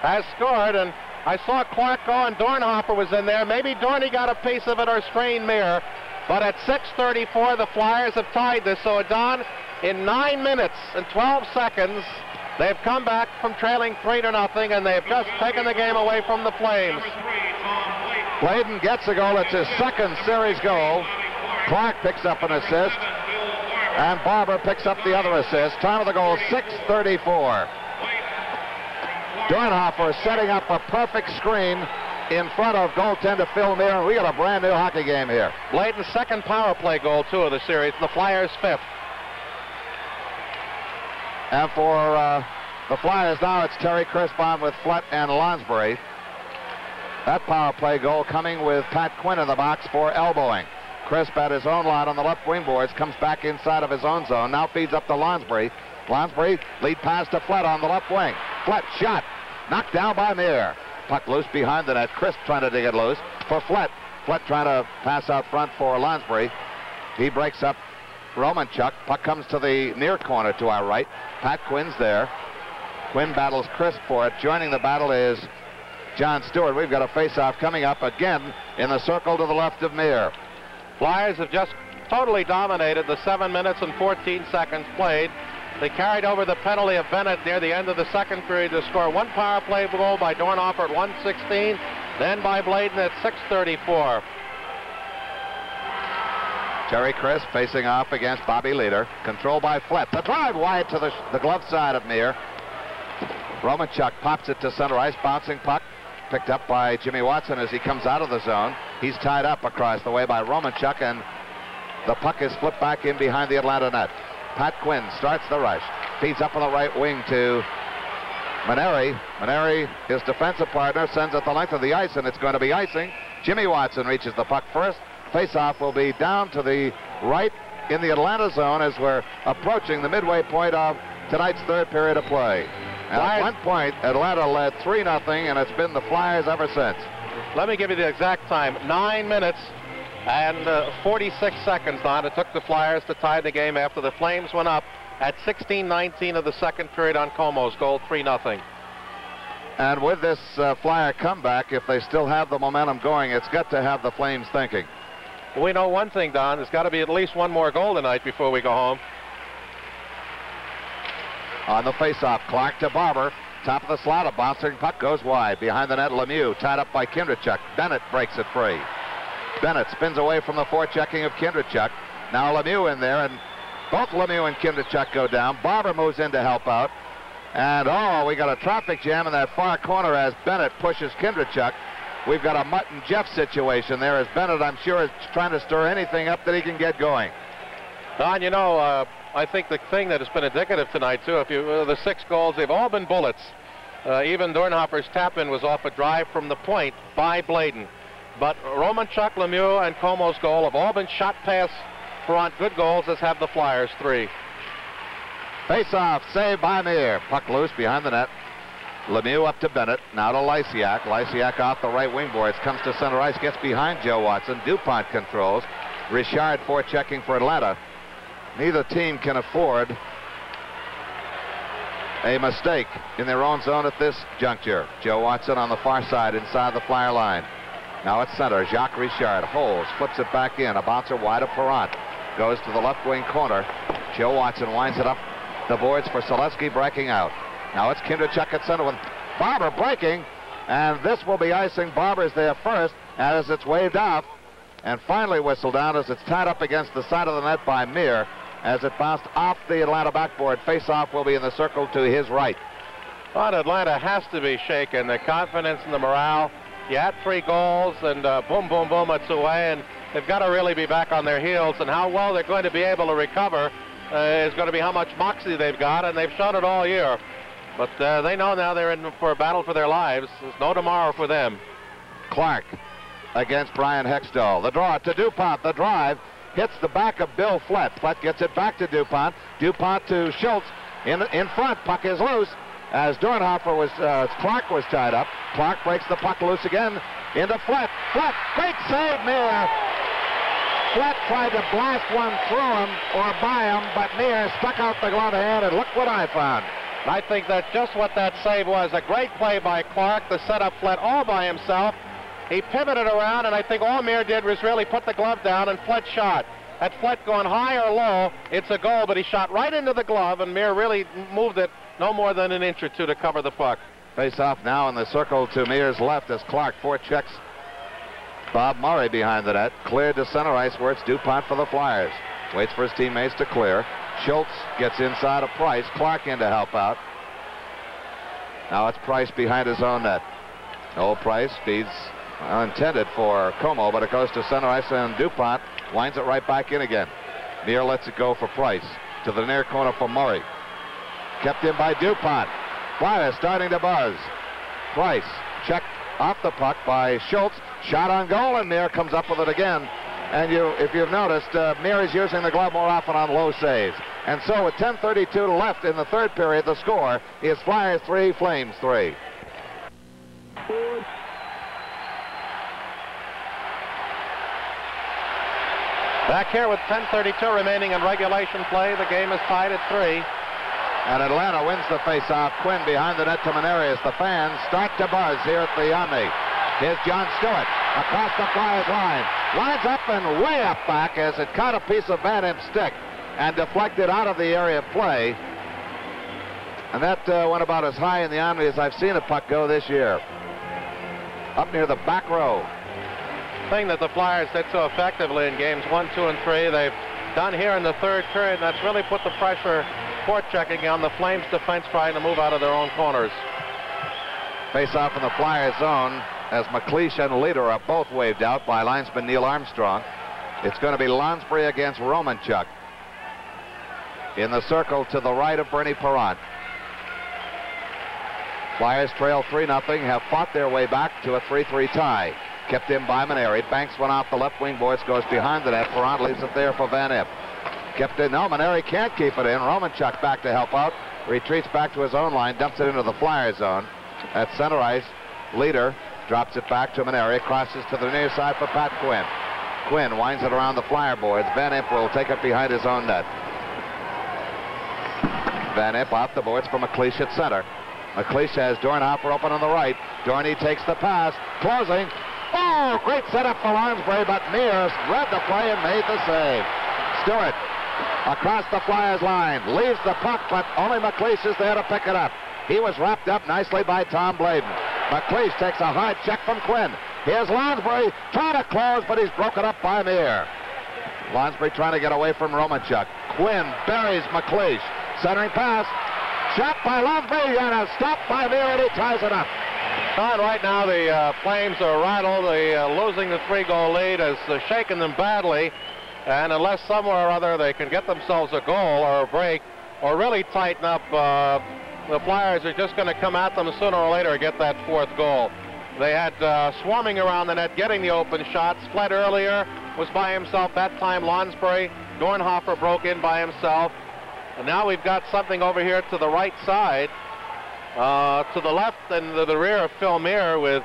has scored, and I saw Clark go, and Dornhofer was in there. Maybe Dorney got a piece of it or strained Meir. But at 6:34, the Flyers have tied this. So, Don, in 9 minutes and 12 seconds, they've come back from trailing 3-0, and they've just taken the game away from the Flames. Bladen gets a goal. It's his second series goal. Clark picks up an assist, and Barber picks up the other assist. Time of the goal, 6:34. Dornhofer setting up a perfect screen in front of goaltender Phil Meir, and we got a brand new hockey game here. Bladen's second power play goal, too, of the series. The Flyers' 5th. And for the Flyers now, it's Terry Crisp on with Flett and Lonsbury. That power play goal coming with Pat Quinn in the box for elbowing. Crisp at his own line on the left wing boards, comes back inside of his own zone, now feeds up to Lonsbury. Lonsbury, lead pass to Flett on the left wing. Flett shot, knocked down by Meir. Puck loose behind the net. Crisp trying to dig it loose for Flett. Flett trying to pass out front for Lonsbury. He breaks up Romanchuk. Puck comes to the near corner to our right. Pat Quinn's there. Quinn battles Crisp for it. Joining the battle is John Stewart. We've got a face-off coming up again in the circle to the left of Meir. Flyers have just totally dominated the 7 minutes and 14 seconds played. They carried over the penalty of Bennett near the end of the second period to score one power play goal by Dornhofer at 1:16, then by Bladen at 6:34. Terry Crisp facing off against Bobby Leader. Controlled by Flett. The drive wide to the glove side of Meir. Romanchuk pops it to center ice. Bouncing puck. Picked up by Jimmy Watson as he comes out of the zone. He's tied up across the way by Romanchuk, and the puck is flipped back in behind the Atlanta net. Pat Quinn starts the rush. Feeds up on the right wing to Maneri. Maneri, his defensive partner, sends it the length of the ice, and it's going to be icing. Jimmy Watson reaches the puck first. Face-off will be down to the right in the Atlanta zone as we're approaching the midway point of tonight's third period of play. And at one point, Atlanta led 3-0, and it's been the Flyers ever since. Let me give you the exact time. 9 minutes and 46 seconds, Don. It took the Flyers to tie the game after the Flames went up at 16:19 of the second period on Como's goal, 3-0. And with this Flyer comeback, if they still have the momentum going, it's got to have the Flames thinking. We know one thing, Don. There's got to be at least one more goal tonight before we go home. On the face-off, Clark to Barber. Top of the slot, a bouncing puck goes wide. Behind the net, Lemieux, tied up by Kindrachuk. Bennett breaks it free. Bennett spins away from the forechecking of Kindrachuk. Now Lemieux in there, and both Lemieux and Kindrachuk go down. Barber moves in to help out. And, oh, we got a traffic jam in that far corner as Bennett pushes Kindrachuk. We've got a Mutt and Jeff situation there as Bennett, I'm sure, is trying to stir anything up that he can get going. Don, you know, I think the thing that has been indicative tonight, too, if you the 6 goals, they've all been bullets. Even Dornhofer's tap-in was off a drive from the point by Bladen. But Romanchuk, Lemieux, and Como's goal have all been shot past front. Good goals, as have the Flyers, 3. Face-off, saved by Meir. Puck loose behind the net. Lemieux up to Bennett, now to Lysiak. Lysiak off the right wing boards, comes to center ice, gets behind Joe Watson. DuPont controls. Richard forechecking for Atlanta. Neither team can afford a mistake in their own zone at this juncture. Joe Watson on the far side inside the Flyer line. Now at center, Jacques Richard holds, flips it back in. A bouncer wide of Perrant. Goes to the left wing corner. Joe Watson winds it up the boards for Selesky, breaking out. Now it's Kindrachuk at center with Barber breaking, and this will be icing. Barber's there first as it's waved off and finally whistled down as it's tied up against the side of the net by Meir as it bounced off the Atlanta backboard. Face-off will be in the circle to his right. But Atlanta has to be shaken. The confidence and the morale. You had 3 goals, and boom, boom, boom, it's away, and they've got to really be back on their heels, and how well they're going to be able to recover is going to be how much moxie they've got, and they've shown it all year. But they know now they're in for a battle for their lives. There's no tomorrow for them. Clark against Brian Hextall. The draw to DuPont. The drive hits the back of Bill Flett. Flett gets it back to DuPont. DuPont to Schultz. In front. Puck is loose as Dornhofer was, Clark was tied up. Clark breaks the puck loose again into Flett. Flett, great save, Meir. Flett tried to blast one through him or by him, but Meir stuck out the glove hand, and look what I found. I think that's just what that save was. A great play by Clark to set up Flett all by himself. He pivoted around, and I think all Meir did was really put the glove down, and Flett shot. Had Flett gone high or low, it's a goal, but he shot right into the glove, and Meir really moved it no more than an inch or two to cover the puck. Face off now in the circle to Meir's left as Clark forechecks Bob Murray behind the net. Cleared to center ice where it's DuPont for the Flyers. Waits for his teammates to clear. Schultz gets inside of Price. Clark in to help out. Now it's Price behind his own net. Old Price feeds intended for Como, but it goes to center ice, and DuPont winds it right back in again. Meir lets it go for Price. To the near corner for Murray. Kept in by DuPont. Flyers starting to buzz. Price checked off the puck by Schultz. Shot on goal, and Meir comes up with it again. And if you've noticed, Meir is using the glove more often on low saves. And so with 10:32 left in the third period, the score is Flyers 3, Flames 3. Back here with 10:32 remaining in regulation play. The game is tied at 3. And Atlanta wins the faceoff. Quinn behind the net to Manerius. The fans start to buzz here at the Omni. Here's John Stewart across the Flyers line. Lines up and way up back as it caught a piece of Van Imp's stick and deflected out of the area of play. And that went about as high in the Omni as I've seen a puck go this year. Up near the back row. Thing that the Flyers did so effectively in games 1, 2, and 3, they've done here in the third period, and that's really put the pressure forechecking on the Flames defense trying to move out of their own corners. Face off in the Flyers zone as McLeish and Leader are both waved out by linesman Neil Armstrong. It's going to be Lonsbury against Romanchuk. In the circle to the right of Bernie Perrant. Flyers trail 3-0, have fought their way back to a 3-3 tie. Kept in by Maneri. Banks went off the left wing boards, goes behind the net. Perrant leaves it there for Van Imp. Kept in. No, Maneri can't keep it in. Romanchuk back to help out. Retreats back to his own line, dumps it into the Flyer zone. At center ice, Leader drops it back to Maneri. Crosses to the near side for Pat Quinn. Quinn winds it around the Flyer boards. Van Imp will take it behind his own net. Van Imp off the boards for McLeish at center. McLeish has Dornhofer open on the right. Dorney takes the pass. Closing. Oh, great setup for Lonsbury, but Mears read the play and made the save. Stewart across the Flyers line. Leaves the puck, but only McLeish is there to pick it up. He was wrapped up nicely by Tom Bladen. McLeish takes a hard check from Quinn. Here's Lonsbury trying to close, but he's broken up by Meir. Lonsbury trying to get away from Romanchuk. Quinn buries McLeish. Centering pass. Shot by Lonsbury and a stop by Meir, and he ties it up. And right now the Flames are rattled. Losing the 3-goal lead has shaken them badly. And unless somewhere or other they can get themselves a goal or a break or really tighten up, the Flyers are just going to come at them sooner or later and get that 4th goal. They had swarming around the net, getting the open shots. Fled earlier, was by himself. That time Lonsbury. Dornhofer broke in by himself. And now we've got something over here to the right side. To the left and to the rear of Phil Meir with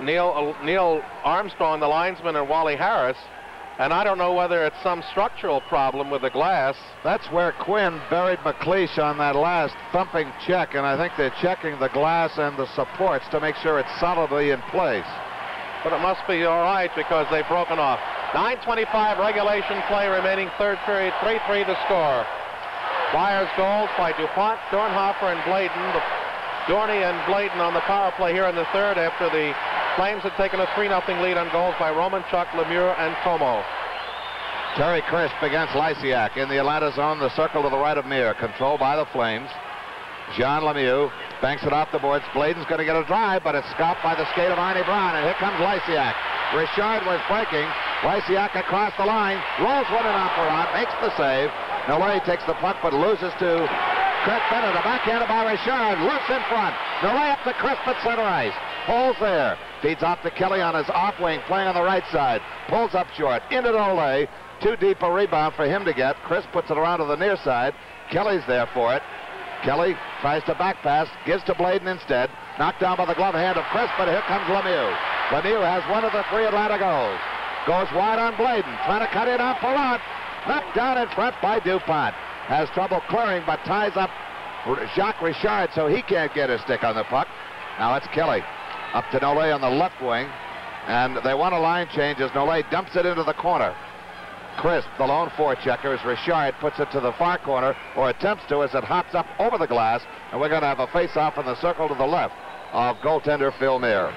Neil Armstrong, the linesman, and Wally Harris. And I don't know whether it's some structural problem with the glass. That's where Quinn buried McLeish on that last thumping check, and I think they're checking the glass and the supports to make sure it's solidly in place. But it must be all right because they've broken off. 9:25 regulation play remaining, third period, 3-3 the score. Flyers goals by DuPont, Dornhofer, and Bladen. Dorney and Bladen on the power play here in the third after the Flames had taken a 3-0 lead on goals by Romanchuk, Lemieux, and Como. Terry Crisp against Lysiak in the Atlanta zone, the circle to the right of Meir, controlled by the Flames. Jean Lemieux banks it off the boards. Bladen's going to get a drive, but it's stopped by the skate of Arnie Brown, and here comes Lysiak. Richard was breaking. Lysiak across the line, rolls one in on Perrant, makes the save. Nolet takes the puck, but loses to Kurt Bennett. A backhander by Richard, loose in front. Nolet up to Crisp at center ice. Pulls there. Feeds off to Kelly on his off wing, playing on the right side. Pulls up short. Into Nolet. Too deep a rebound for him to get. Crisp puts it around to the near side. Kelly's there for it. Kelly tries to back pass, gives to Bladen instead. Knocked down by the glove hand of Crisp, but here comes Lemieux. Lemieux has one of the 3 Atlanta goals. Goes wide on Bladen, trying to cut in on Perrant. Knocked down in front by DuPont. Has trouble clearing, but ties up Jacques Richard so he can't get his stick on the puck. Now it's Kelly. Up to Nolet on the left wing. And they want a line change as Nolet dumps it into the corner. Crisp, the lone forechecker, as Richard puts it to the far corner, or attempts to, as it hops up over the glass. And we're going to have a face-off in the circle to the left of goaltender Phil Meir.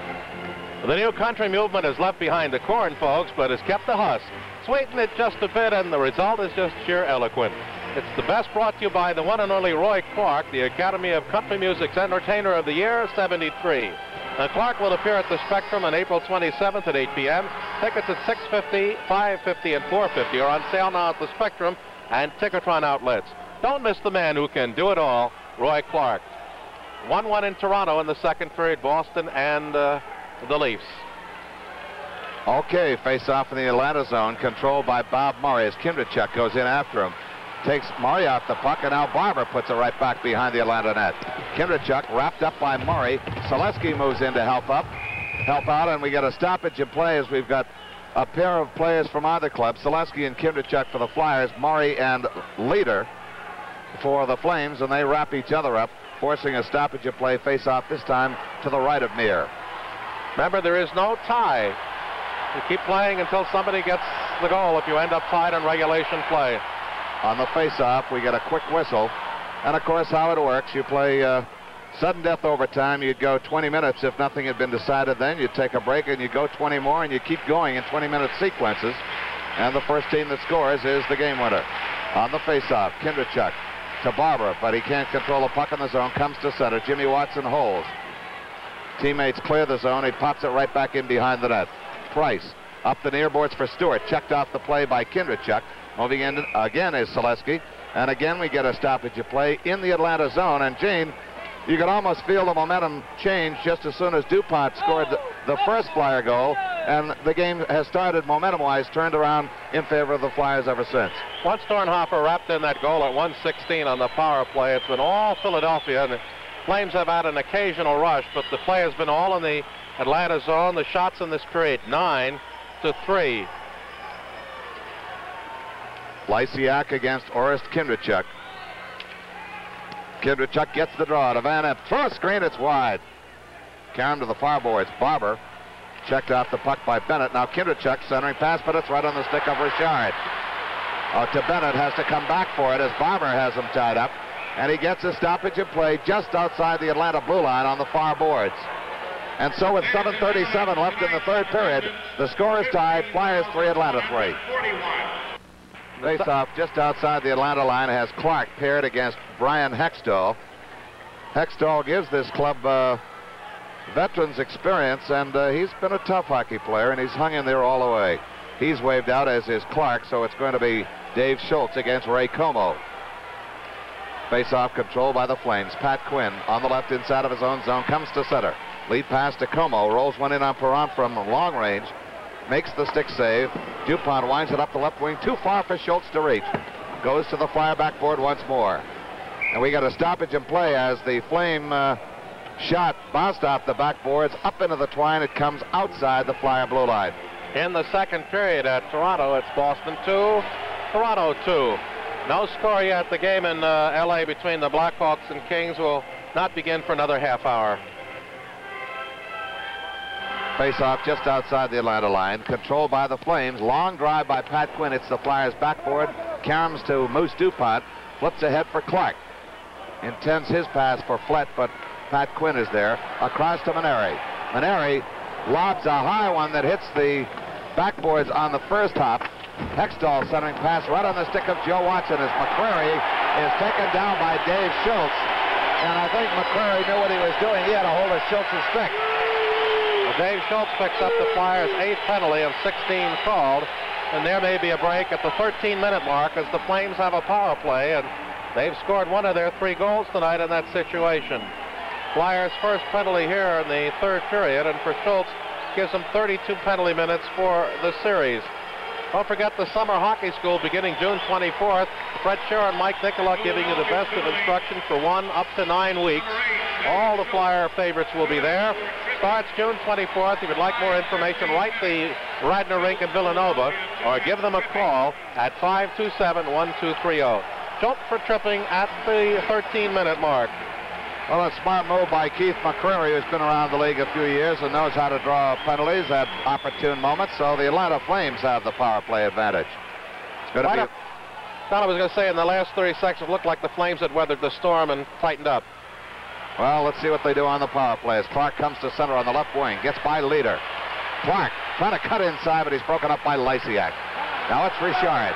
The new country movement is left behind the corn, folks, but has kept the husk. Sweeten it just a bit, and the result is just sheer eloquent. It's the best, brought to you by the one and only Roy Clark, the Academy of Country Music's Entertainer of the Year, 73. Now, Clark will appear at the Spectrum on April 27th at 8 p.m. Tickets at $6.50, $5.50, and $4.50 are on sale now at the Spectrum and Ticketron outlets. Don't miss the man who can do it all, Roy Clark. 1-1 in Toronto in the second period, Boston and the Leafs. Okay, face-off in the Atlanta zone, controlled by Bob Murray as Kindrachuk goes in after him. Takes Murray off the puck, and now Barber puts it right back behind the Atlanta net. Kindrachuk wrapped up by Murray. Selesky moves in to help out, and we get a stoppage in play as we've got a pair of players from either club, Selesky and Kindrachuk for the Flyers, Murray and Leader for the Flames, and they wrap each other up, forcing a stoppage of play, face-off this time to the right of Meir. Remember, there is no tie. You keep playing until somebody gets the goal if you end up tied in regulation play. On the face-off, we get a quick whistle, and of course how it works, you play sudden death overtime. You'd go 20 minutes if nothing had been decided then. You'd take a break and you go 20 more, and you keep going in 20-minute sequences, and the first team that scores is the game winner. On the face-off, Kindrachuk to Barber, but he can't control the puck in the zone, comes to center. Jimmy Watson holds. Teammates clear the zone. He pops it right back in behind the net. Price up the near boards for Stewart, checked off the play by Kindrachuk. Moving in again is Selesky, and again we get a stoppage of play in the Atlanta zone. And Gene, you could almost feel the momentum change just as soon as DuPont scored the first Flyer goal, and the game has started momentum-wise, turned around in favor of the Flyers ever since. Once Dornhofer wrapped in that goal at 1:16 on the power play, it's been all Philadelphia, and the Flames have had an occasional rush, but the play has been all in the Atlanta zone. The shots in this period, 9-3. Lysiak against Orest Kindrachuk. Kindrachuk gets the draw to Van Impe. Throw a screen, it's wide. Karam to the far boards. Barber checked off the puck by Bennett. Now Kindrachuk centering pass, but it's right on the stick of Richard. To Bennett, has to come back for it as Barber has him tied up. And he gets a stoppage of play just outside the Atlanta blue line on the far boards. And so with 7:37 left in the third period, the score is tied. Flyers 3, Atlanta 3. Face-off just outside the Atlanta line has Clark paired against Brian Hextall. Hextall gives this club veterans experience, and he's been a tough hockey player, and he's hung in there all the way. He's waved out, as is Clark, so it's going to be Dave Schultz against Ray Como. Face-off controlled by the Flames. Pat Quinn on the left inside of his own zone, comes to center. Lead pass to Como, rolls one in on Perron from long range. Makes the stick save. DuPont winds it up the left wing, too far for Schultz to reach. Goes to the Flyer backboard once more. And we got a stoppage in play as the Flame shot bounced off the backboards, up into the twine. It comes outside the Flyer blue line. In the second period at Toronto, it's Boston 2, Toronto 2. No score yet. The game in L.A. between the Blackhawks and Kings will not begin for another half hour. Face-off just outside the Atlanta line, controlled by the Flames. Long drive by Pat Quinn. It's the Flyers backboard. Karams to Moose DuPont. Flips ahead for Clark. Intends his pass for Flett, but Pat Quinn is there. Across to Maneri. Maneri lobs a high one that hits the backboards on the first hop. Hextall centering pass right on the stick of Joe Watson as McCrary is taken down by Dave Schultz. And I think McCrary knew what he was doing. He had a hold of Schultz's stick. Dave Schultz picks up the Flyers' 8th penalty of 16 called, and there may be a break at the 13-minute mark as the Flames have a power play, and they've scored one of their 3 goals tonight in that situation. Flyers' first penalty here in the third period, and for Schultz gives them 32 penalty minutes for the series. Don't forget the summer hockey school beginning June 24th. Fred Scherer and Mike Nicola giving you the best of instruction for 1 up to 9 weeks. All the Flyer favorites will be there. Starts June 24th. If you'd like more information, write the Radnor Rink in Villanova or give them a call at 527-1230. Schultz for tripping at the 13-minute mark. Well, a smart move by Keith McCrary, who's been around the league a few years and knows how to draw penalties at opportune moments. So the Atlanta Flames have the power play advantage. It's going to be. Thought I was going to say in the last 30 seconds, it looked like the Flames had weathered the storm and tightened up. Well, let's see what they do on the power play as Clark comes to center on the left wing, gets by Leader. Clark trying to cut inside, but he's broken up by Lysiak. Now it's Richard.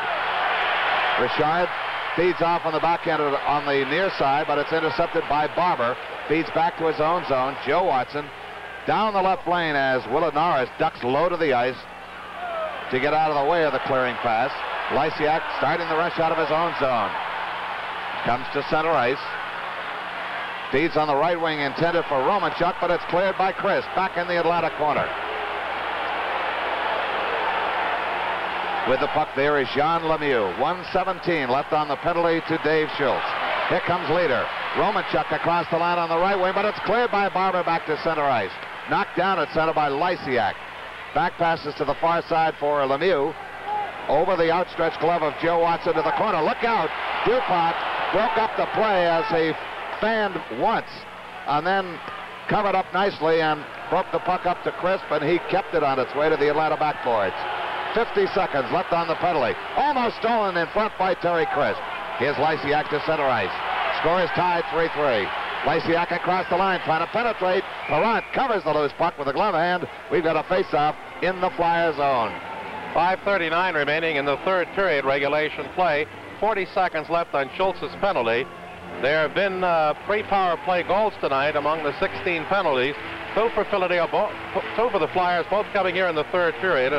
Richard feeds off on the backhand on the near side, but it's intercepted by Barber. Feeds back to his own zone. Joe Watson down the left lane as Willard Norris ducks low to the ice to get out of the way of the clearing pass. Lysiak starting the rush out of his own zone. Comes to center ice. Feeds on the right wing, intended for Romanchuk, but it's cleared by Chris. Back in the Atlanta corner. With the puck there is Jean Lemieux. 1:17 left on the penalty to Dave Schultz. Here comes Leader. Romanchuk across the line on the right wing, but it's cleared by Barber back to center ice. Knocked down at center by Lysiak. Back passes to the far side for Lemieux. Over the outstretched glove of Joe Watson to the corner. Look out! DuPont broke up the play as he fanned once and then covered up nicely and broke the puck up to Crisp, and he kept it on its way to the Atlanta backboards. 50 seconds left on the penalty. Almost stolen in front by Terry Crisp. Here's Lysiak to center ice. Score is tied 3-3. Lysiak across the line trying to penetrate. Perrant covers the loose puck with a glove hand. We've got a face-off in the Flyer zone. 5:39 remaining in the third period regulation play. 40 seconds left on Schultz's penalty. There have been 3 power play goals tonight among the 16 penalties. 2 for Philadelphia, 2 for the Flyers, both coming here in the third period.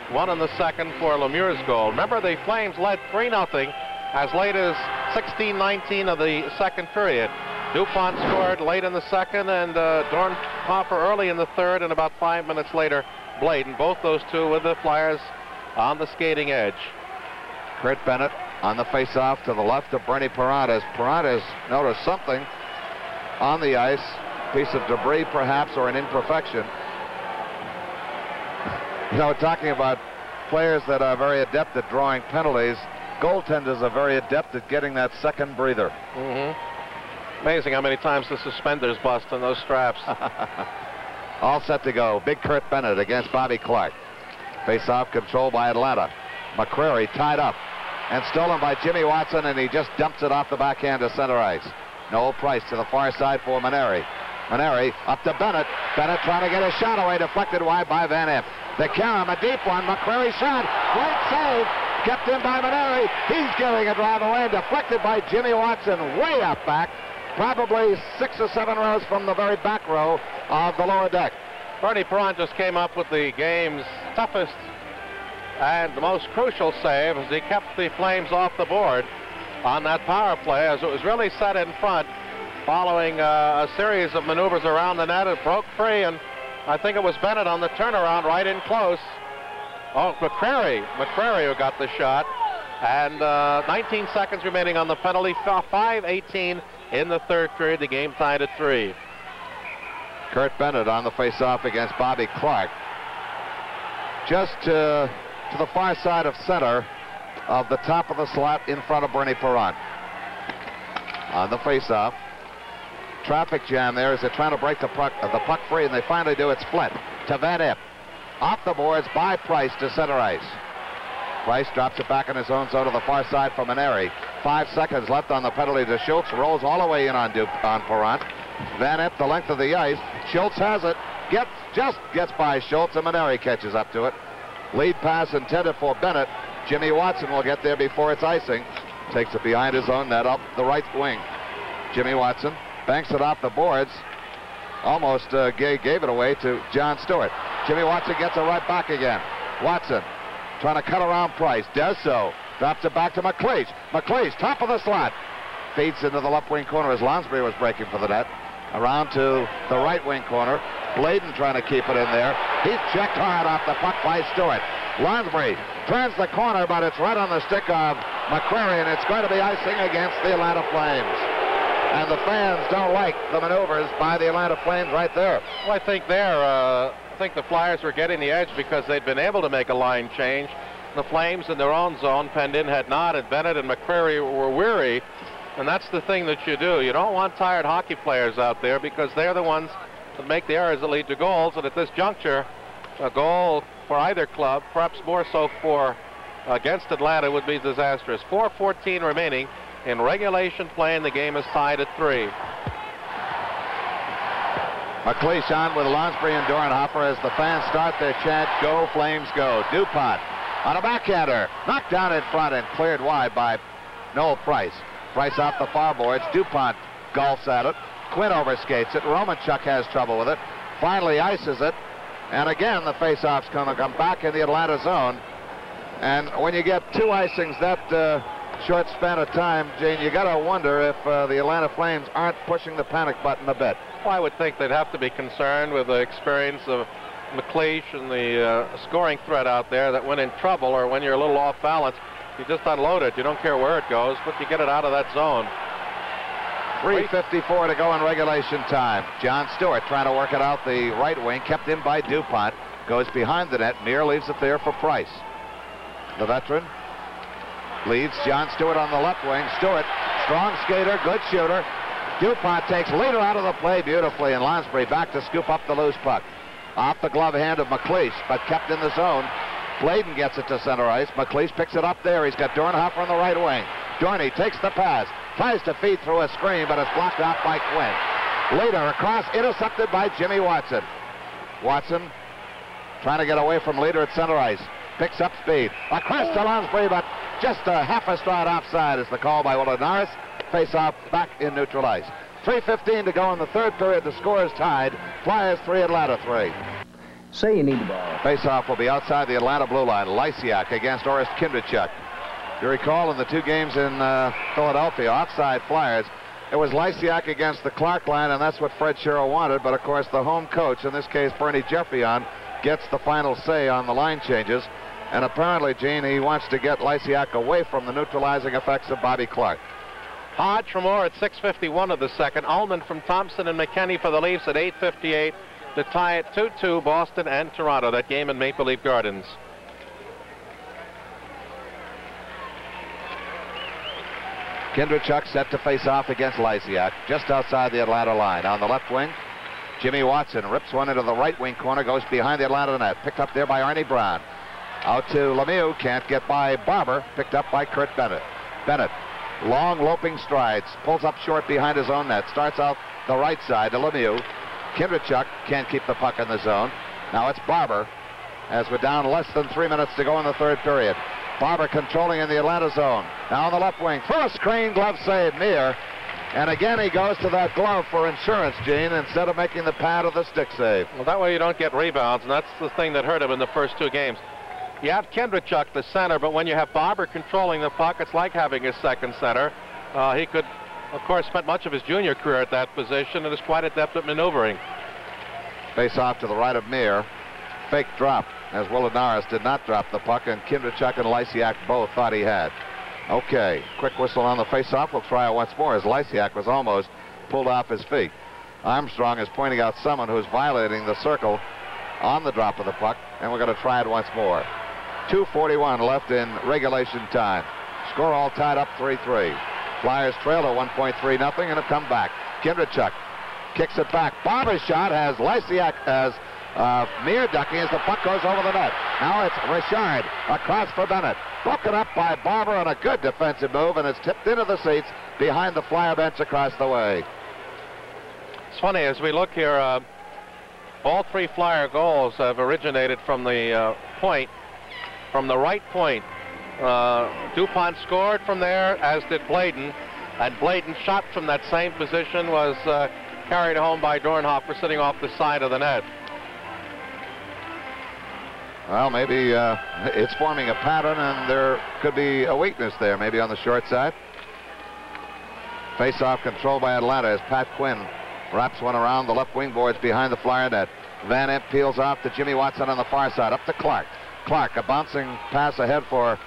1 in the second for Lemieux's goal. Remember, the Flames led 3-0 as late as 16:19 of the second period. DuPont scored late in the second, and Dornhofer early in the third, and about 5 minutes later, Bladen. Both those two with the Flyers on the skating edge. Kurt Bennett on the face-off to the left of Bernie Perrant, as Perrant has noticed something on the ice, piece of debris perhaps, or an imperfection. You know, talking about players that are very adept at drawing penalties, goaltenders are very adept at getting that second breather. Amazing how many times the suspenders bust on those straps. All set to go. Big Kurt Bennett against Bobby Clark. Face-off controlled by Atlanta. McCrary tied up and stolen by Jimmy Watson, and he just dumps it off the backhand to center ice. Noel Price to the far side for Maneri. Maneri up to Bennett. Bennett trying to get a shot away, deflected wide by Van Imp. The Karam, a deep one. McCrary shot. Great save. Kept in by Maneri. He's giving a drive away, deflected by Jimmy Watson way up back. Probably 6 or 7 rows from the very back row of the lower deck. Bernie Perrant just came up with the game's toughest and most crucial save as he kept the Flames off the board on that power play, as it was really set in front following a series of maneuvers around the net. It broke free, and I think it was Bennett on the turnaround right in close. Oh, McCrary who got the shot. And 19 seconds remaining on the penalty. 5:18 in the third period. The game tied at 3. Kurt Bennett on the face-off against Bobby Clark. Just to the far side of center of the top of the slot in front of Bernie Perrant. On the face-off. Traffic jam there as they're trying to break the puck free, and they finally do. It's Flint to Van Imp. Off the boards by Price to center ice. Price drops it back in his own zone to the far side for Maneri. 5 seconds left on the penalty to Schultz. Rolls all the way in on Perrant. Van Imp the length of the ice. Schultz has it. Just gets by Schultz, and Maneri catches up to it. Lead pass intended for Bennett. Jimmy Watson will get there before it's icing. Takes it behind his own net up the right wing. Jimmy Watson banks it off the boards. Almost gave it away to John Stewart. Jimmy Watson gets it right back again. Watson trying to cut around Price. Does so. Drops it back to McLeish. McLeish, top of the slot. Feeds into the left wing corner as Lonsbury was breaking for the net. Around to the right wing corner. Bladen trying to keep it in there. He's checked hard off the puck by Stewart. Lonsbury turns the corner, but it's right on the stick of McCrary, and it's going to be icing against the Atlanta Flames. And the fans don't like the maneuvers by the Atlanta Flames right there. Well, I think the Flyers were getting the edge because they'd been able to make a line change. The Flames in their own zone, penned in, had not, and Bennett and McCrary were weary. And that's the thing that you do. You don't want tired hockey players out there because they're the ones that make the errors that lead to goals. And at this juncture, a goal for either club, perhaps more so for against Atlanta, would be disastrous. 4:14 remaining in regulation play, and the game is tied at 3. McLeish on with Lonsbury and Dornhofer as the fans start their chant, "Go Flames Go." DuPont on a backhander, knocked down in front and cleared wide by Noel Price. Price off the far boards. DuPont golfs at it. Quinn overskates it. Romanchuk has trouble with it. Finally ices it. And again, the face-off's going to come back in the Atlanta zone. And when you get 2 icings that short span of time, Gene, you got to wonder if the Atlanta Flames aren't pushing the panic button a bit. Well, I would think they'd have to be concerned with the experience of McLeish and the scoring threat out there, that when in trouble or when you're a little off balance, you just unload it. You don't care where it goes, but you get it out of that zone. 3:54 to go in regulation time. John Stewart trying to work it out the right wing, kept in by DuPont, goes behind the net. Muir leaves it there for Price. The veteran leads John Stewart on the left wing. Stewart, strong skater, good shooter. DuPont takes leader out of the play beautifully, and Lonsbury back to scoop up the loose puck. Off the glove hand of McLeish, but kept in the zone. Bladen gets it to center ice. McLeish picks it up there. He's got Dornhofer on the right wing. Dorney takes the pass, tries to feed through a screen, but it's blocked out by Quinn. Leader across, intercepted by Jimmy Watson. Watson trying to get away from Leader at center ice. Picks up speed. Across to Lonsbury, but just a half a stride offside is the call by Willard Norris. Face off back in neutral ice. 3:15 to go in the third period. The score is tied. Flyers 3, Atlanta 3. Say you need the ball. Face-off will be outside the Atlanta blue line. Lysiak against Orest Kindrachuk. You recall in the 2 games in Philadelphia, offside Flyers, it was Lysiak against the Clark line, and that's what Fred Sherrill wanted. But of course, the home coach, in this case Bernie Jeffion, gets the final say on the line changes. And apparently, Gene, he wants to get Lysiak away from the neutralizing effects of Bobby Clark. Hodge from Orr at 6:51 of the second. Ullman from Thompson and McKenney for the Leafs at 8:58 to tie it 2-2, Boston and Toronto. That game in Maple Leaf Gardens. Kindrachuk set to face off against Lysiak, just outside the Atlanta line. On the left wing, Jimmy Watson rips one into the right wing corner, goes behind the Atlanta net. Picked up there by Arnie Brown. Out to Lemieux, can't get by Barber, picked up by Kurt Bennett. Bennett, long loping strides, pulls up short behind his own net, starts out the right side to Lemieux. Kindrachuk can't keep the puck in the zone. Now it's Barber, as we're down less than 3 minutes to go in the third period. Barber controlling in the Atlanta zone. Now on the left wing, through a screen, glove save, Meir. And again, he goes to that glove for insurance, Gene, instead of making the pad of the stick save. Well, that way you don't get rebounds, and that's the thing that hurt him in the first 2 games. You have Kindrachuk, the center, but when you have Barber controlling the puck, it's like having his second center. He could, of course, spent much of his junior career at that position and is quite adept at maneuvering. Face off to the right of Meir. Fake drop, as Willard Norris did not drop the puck, and Kindrachuk and Lysiak both thought he had. Okay, quick whistle on the face-off. We'll try it once more, as Lysiak was almost pulled off his feet. Armstrong is pointing out someone who's violating the circle on the drop of the puck, and we're going to try it once more. 2:41 left in regulation time. Score all tied up 3-3. Flyers trail at 1.3-0 and have come back. Kindrachuk kicks it back. Barber's shot has Lysiak as Meir ducking as the puck goes over the net. Now it's Richard across for Bennett. Broken up by Barber on a good defensive move, and it's tipped into the seats behind the Flyer bench across the way. It's funny, as we look here, all 3 Flyer goals have originated from the point, from the right point. DuPont scored from there, as did Bladen, and Bladen's shot from that same position was carried home by Dornhofer sitting off the side of the net. Well, maybe it's forming a pattern, and there could be a weakness there, maybe on the short side. Face-off controlled by Atlanta as Pat Quinn wraps one around the left wing boards behind the Flyer net. Van Imp peels off to Jimmy Watson on the far side, up to Clark. Clark, a bouncing pass ahead for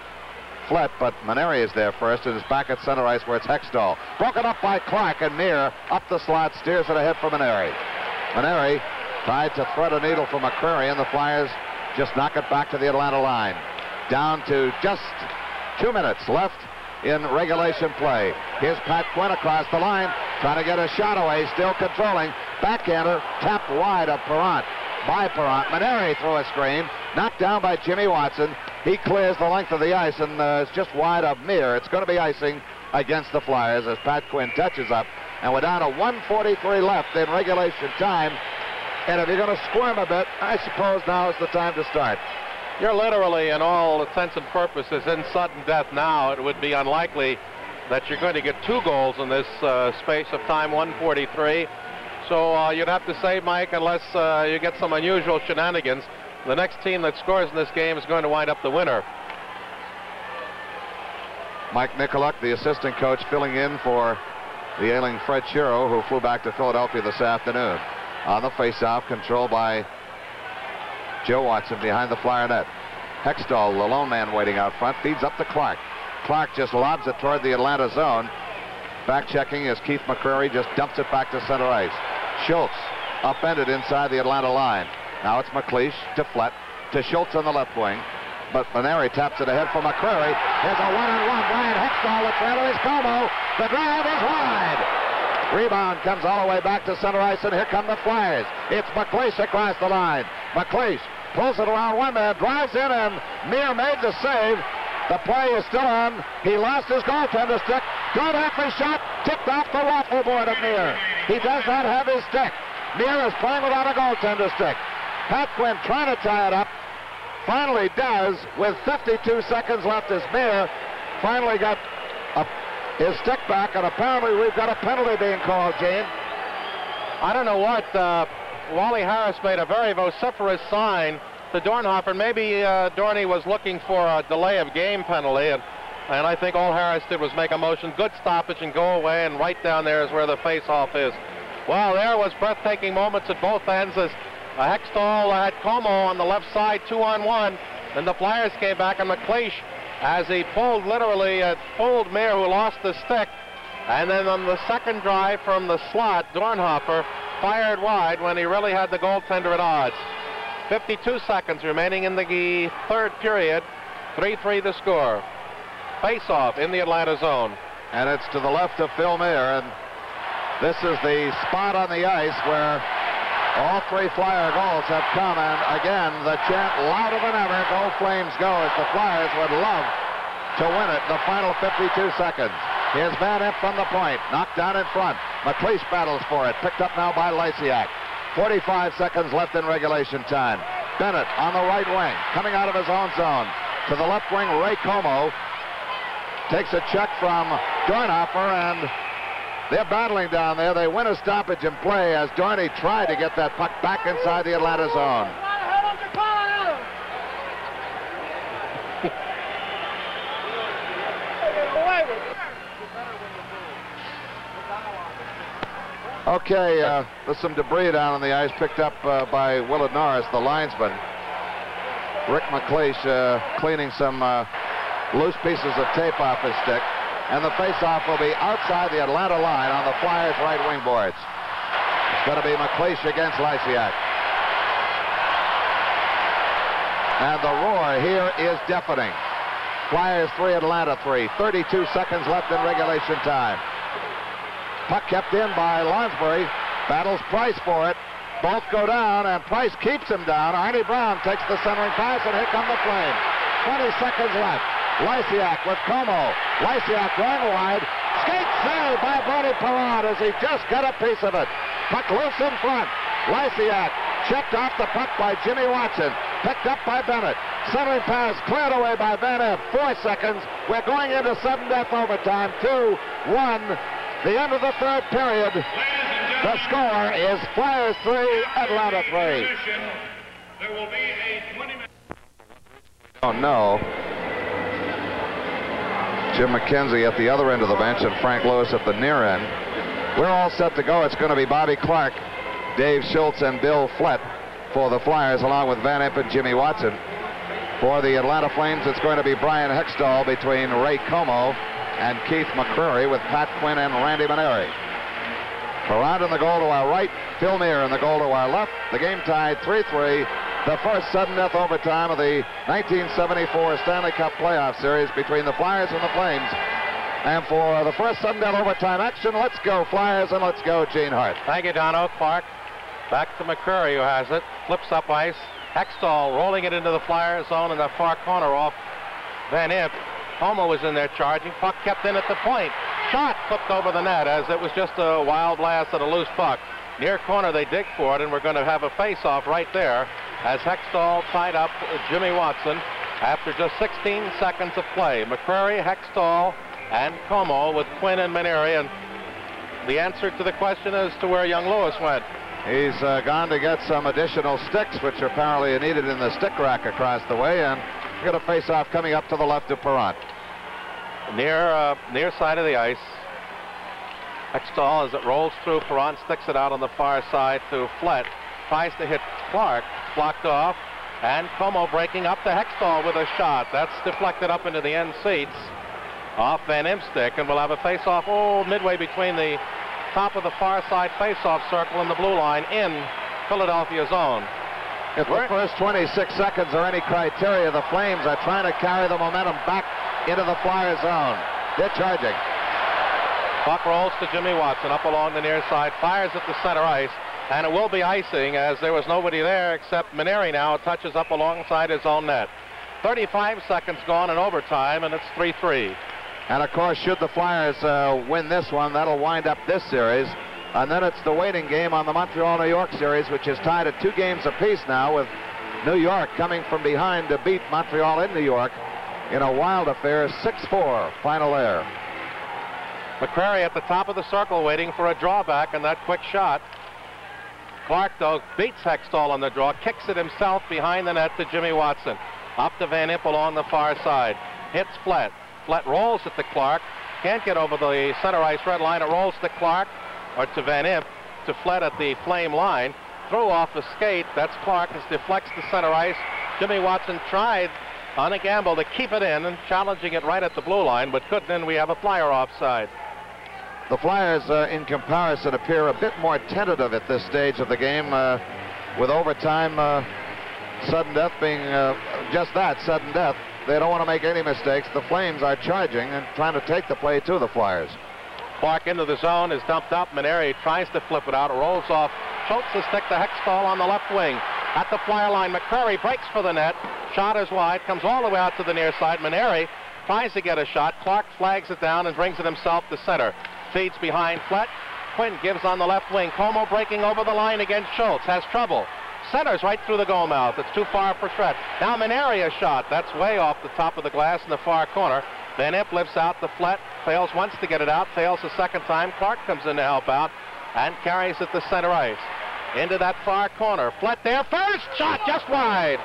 Flett, but Maneri is there first, and is back at center ice where it's Hextall. Broken up by Clark, and Meir up the slot, steers it ahead for Maneri. Maneri tried to thread a needle for McCreary, and the Flyers just knock it back to the Atlanta line. Down to just 2 minutes left in regulation play. Here's Pat Quinn across the line, trying to get a shot away, still controlling. Backhander tapped wide of Perrant. By Perrant. Maneri through a screen, knocked down by Jimmy Watson. He clears the length of the ice, and it's just wide of Meir. It's going to be icing against the Flyers as Pat Quinn touches up. And we're down to 1:43 left in regulation time. And if you're going to squirm a bit, I suppose now is the time to start. You're literally, in all intents and purposes, in sudden death now. It would be unlikely that you're going to get 2 goals in this space of time, 1:43. So you'd have to say, Mike, unless you get some unusual shenanigans, the next team that scores in this game is going to wind up the winner. Mike Nicoluk, the assistant coach, filling in for the ailing Fred Shiro, who flew back to Philadelphia this afternoon. On the faceoff, controlled by Joe Watson behind the Flyer net. Hextall, the lone man waiting out front, feeds up to Clark. Clark just lobs it toward the Atlanta zone. Back checking as Keith McCreary just dumps it back to center ice. Schultz upended inside the Atlanta line. Now it's McLeish to Flett to Schultz on the left wing. But Maneri taps it ahead for McCreary. Here's a one-on-one. Brian Hextall, the trail is Como. The drive is wide. Rebound comes all the way back to center ice, and here come the Flyers. It's McLeish across the line. McLeish pulls it around one man, drives in, and Meir made the save. The play is still on. He lost his goaltender stick. Good after shot, tipped off the waffle board of Meir. He does not have his stick. Meir is playing without a goaltender stick. Pat Quinn trying to tie it up. Finally does with 52 seconds left as Meir finally got his stick back, and apparently we've got a penalty being called, Gene. I don't know what. Wally Harris made a very vociferous sign to Dornhofer. Maybe Dorney was looking for a delay of game penalty, and I think all Harris did was make a motion, good stoppage, and go away, and right down there is where the face-off is. Well, there was breathtaking moments at both ends as Hextall had Como on the left side, 2-on-1. Then the Flyers came back, and McLeish, as he pulled Meir, who lost the stick. And then on the second drive from the slot, Dornhofer fired wide when he really had the goaltender at odds. 52 seconds remaining in the third period. 3-3 the score. Face-off in the Atlanta zone. And it's to the left of Phil Meir, and this is the spot on the ice where all three Flyer goals have come, and again, the chant louder than ever, go Flames go, as the Flyers would love to win it in the final 52 seconds. Here's Van Impe from the point, knocked down in front. McLeish battles for it, picked up now by Lysiak. 45 seconds left in regulation time. Bennett on the right wing, coming out of his own zone. To the left wing, Ray Como takes a check from Dornhofer, and they're battling down there. They win a stoppage in play as Dorney tried to get that puck back inside the Atlanta zone. Okay, there's some debris down on the ice picked up by Willard Norris, the linesman. Rick McLeish cleaning some loose pieces of tape off his stick. And the face-off will be outside the Atlanta line on the Flyers' right wing boards. It's going to be McLeish against Lysiak. And the roar here is deafening. Flyers 3, Atlanta 3. 32 seconds left in regulation time. Puck kept in by Lonsbury. Battles Price for it. Both go down, and Price keeps him down. Arnie Brown takes the centering pass, and here come the Flames. 20 seconds left. Lysiak with Como. Lysiak going wide. Skate save by Brody Perron as he just got a piece of it. Puck loose in front. Lysiak checked off the puck by Jimmy Watson. Picked up by Bennett. Centering pass cleared away by Van Impe. 4 seconds. We're going into sudden death overtime. 2-1. The end of the third period. The score is Flyers 3, Atlanta 3. There will be a 20-minute... Oh, no. Jim McKenzie at the other end of the bench and Frank Lewis at the near end. We're all set to go. It's going to be Bobby Clark, Dave Schultz, and Bill Flett for the Flyers, along with Van Impe and Jimmy Watson. For the Atlanta Flames, it's going to be Brian Hextall between Ray Como and Keith McCreary, with Pat Quinn and Randy Maneri. Perron in the goal to our right, Phil Meir in the goal to our left. The game tied 3-3. The first sudden death overtime of the 1974 Stanley Cup playoff series between the Flyers and the Flames. And for the first sudden death overtime action, let's go Flyers and let's go Gene Hart. Thank you, Dono. Clark back to McCreary, who has it. Flips up ice. Hextall rolling it into the Flyers zone in the far corner off Van Impe. Como was in there charging. Puck kept in at the point. Shot flipped over the net as it was just a wild blast at a loose puck. Near corner, they dig for it, and we're going to have a face-off right there as Hextall tied up Jimmy Watson after just 16 seconds of play. McCreary, Hextall, and Como with Quinn and Maneri, and the answer to the question as to where young Lewis went. He's gone to get some additional sticks, which are apparently needed in the stick rack across the way, and we got a face-off coming up to the left of Perron. near side of the ice. Hextall, as it rolls through, Perron sticks it out on the far side to Flett. Tries to hit Clark, blocked off, and Como breaking up to Hextall with a shot. That's deflected up into the end seats off Van Imp's stick, and we'll have a face-off midway between the top of the far side face-off circle and the blue line in Philadelphia zone. If the first 26 seconds are any criteria, the Flames are trying to carry the momentum back into the Flyers zone. They're charging. Puck rolls to Jimmy Watson up along the near side, fires at the center ice, and it will be icing as there was nobody there except Maneri now touches up alongside his own net. 35 seconds gone in overtime, and it's 3-3. And of course, should the Flyers win this one, that'll wind up this series. And then it's the waiting game on the Montreal-New York series, which is tied at 2 games apiece now, with New York coming from behind to beat Montreal in New York in a wild affair, 6-4 final there. McCrary at the top of the circle waiting for a drawback and that quick shot. Clark, though, beats Hextall on the draw, kicks it himself behind the net to Jimmy Watson. Up to Van Impe along the far side. Hits Flett. Flett rolls it to Clark. Can't get over the center ice red line. It rolls to Clark, or to Van Impe, to Flett at the Flame line. Throw off the skate. That's Clark as deflects to center ice. Jimmy Watson tried on a gamble to keep it in and challenging it right at the blue line, but couldn't, and we have a Flyer offside. The Flyers, in comparison, appear a bit more tentative at this stage of the game, with overtime, sudden death being just that, sudden death. They don't want to make any mistakes. The Flames are charging and trying to take the play to the Flyers. Clark into the zone is dumped up. Maneri tries to flip it out. It rolls off Schultz's stick to Hextall on the left wing. At the Flyer line, McCrary breaks for the net. Shot is wide, comes all the way out to the near side. Maneri tries to get a shot. Clark flags it down and brings it himself to center. Feeds behind Flett. Quinn gives on the left wing. Como breaking over the line against Schultz. Has trouble. Centers right through the goal mouth. It's too far for Shred. Now Maneri a shot. That's way off the top of the glass in the far corner. Van Impe lifts out the Flett. Fails once to get it out. Fails the second time. Clark comes in to help out and carries it to center ice. Into that far corner. Flett there. First shot just wide.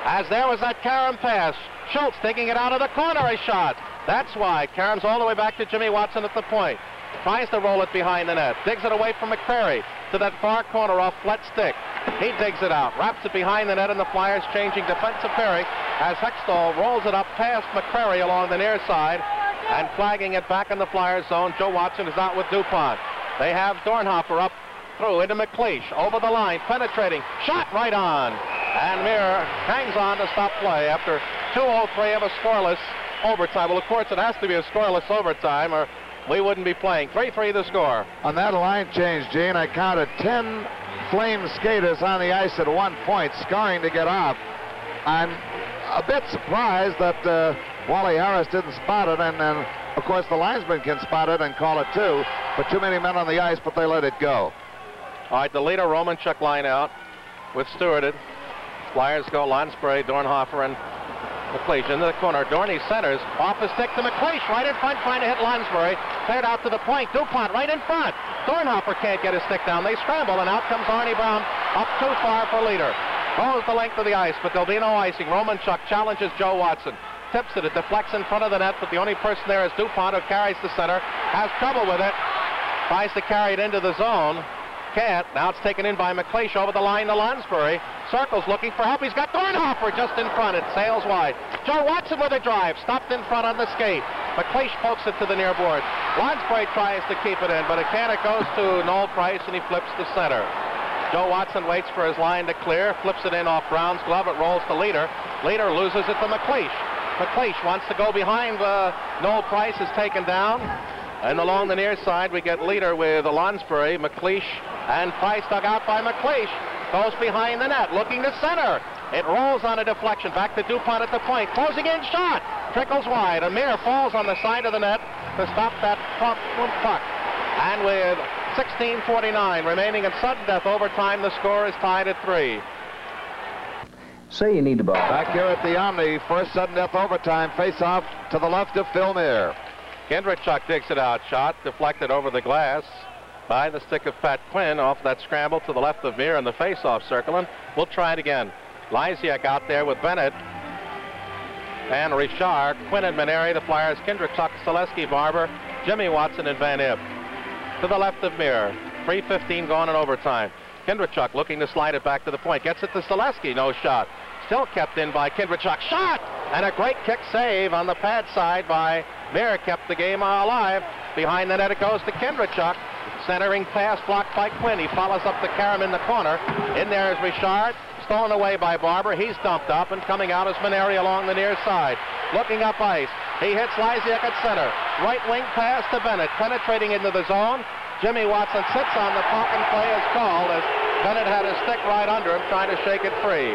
As there was that Karam pass. Schultz taking it out of the corner. A shot. That's why. Karam's all the way back to Jimmy Watson at the point. Tries to roll it behind the net. Digs it away from McCrary to that far corner off Flett's stick. He digs it out. Wraps it behind the net, and the Flyers changing defensive pairing as Hextall rolls it up past McCrary along the near side and flagging it back in the Flyers zone. Joe Watson is out with DuPont. They have Dornhofer up through into McLeish. Over the line, penetrating. Shot right on. And Muir hangs on to stop play after 2:03 of a scoreless overtime. Well, of course, it has to be a scoreless overtime or we wouldn't be playing. 3-3 the score. On that line change, Gene, I counted 10 Flame skaters on the ice at one point, scoring to get off. I'm a bit surprised that Wally Harris didn't spot it, and then, of course, the linesman can spot it and call it too, but too many men on the ice, but they let it go. All right, the leader, Romanchuk, line out with Stewarted. Flyers go Lansbury, Dornhofer, and McLeish into the corner. Dorney centers off the stick to McLeish right in front, trying to hit Lansbury. Cleared out to the point. DuPont right in front. Dornhofer can't get his stick down. They scramble, and out comes Arnie Brown up too far for leader. Goes the length of the ice, but there'll be no icing. Romanchuk challenges Joe Watson. Tips it. It deflects in front of the net, but the only person there is DuPont, who carries the center. Has trouble with it. Tries to carry it into the zone. Can't. Now it's taken in by McLeish over the line to Lansbury. Circles looking for help. He's got Dornhofer just in front. It sails wide. Joe Watson with a drive. Stopped in front on the skate. McLeish pokes it to the near board. Lansbury tries to keep it in, but it can't. It goes to Noel Price, and he flips to center. Joe Watson waits for his line to clear. Flips it in off Brown's glove. It rolls to Leader. Leader loses it to McLeish. McLeish wants to go behind. Noel Price is taken down. And along the near side, we get Leader with Lansbury, McLeish, and Price dug out by McLeish. Goes behind the net, looking to center. It rolls on a deflection. Back to DuPont at the point. Closing in shot. Trickles wide. Amir falls on the side of the net to stop that puck. And with 16:49 remaining in sudden death overtime, the score is tied at 3. Say you need the ball. Back here at the Omni, first sudden death overtime, face-off to the left of Phil Muir. Kendrichuk digs it out. Shot deflected over the glass by the stick of Pat Quinn off that scramble to the left of Muir in the face-off circle, and we'll try it again. Lysiak out there with Bennett. and Richard, Quinn and Maneri. The Flyers, Kindrechuk, Selesky, Barber, Jimmy Watson, and Van Imp. To the left of Muir. 3:15 gone in overtime. Kindrechuk looking to slide it back to the point. Gets it to Selesky. No shot. Still kept in by Kindrechuk. Shot! And a great kick save on the pad side by Muir. Kept the game alive. Behind the net it goes to Kindrechuk. Centering pass blocked by Quinn. He follows up the Karam in the corner. In there is Richard. Stolen away by Barber. He's dumped up, and coming out is Maneri along the near side. Looking up ice. He hits Lysiak at center. Right wing pass to Bennett. Penetrating into the zone. Jimmy Watson sits on the puck and play is called as Bennett had his stick right under him trying to shake it free.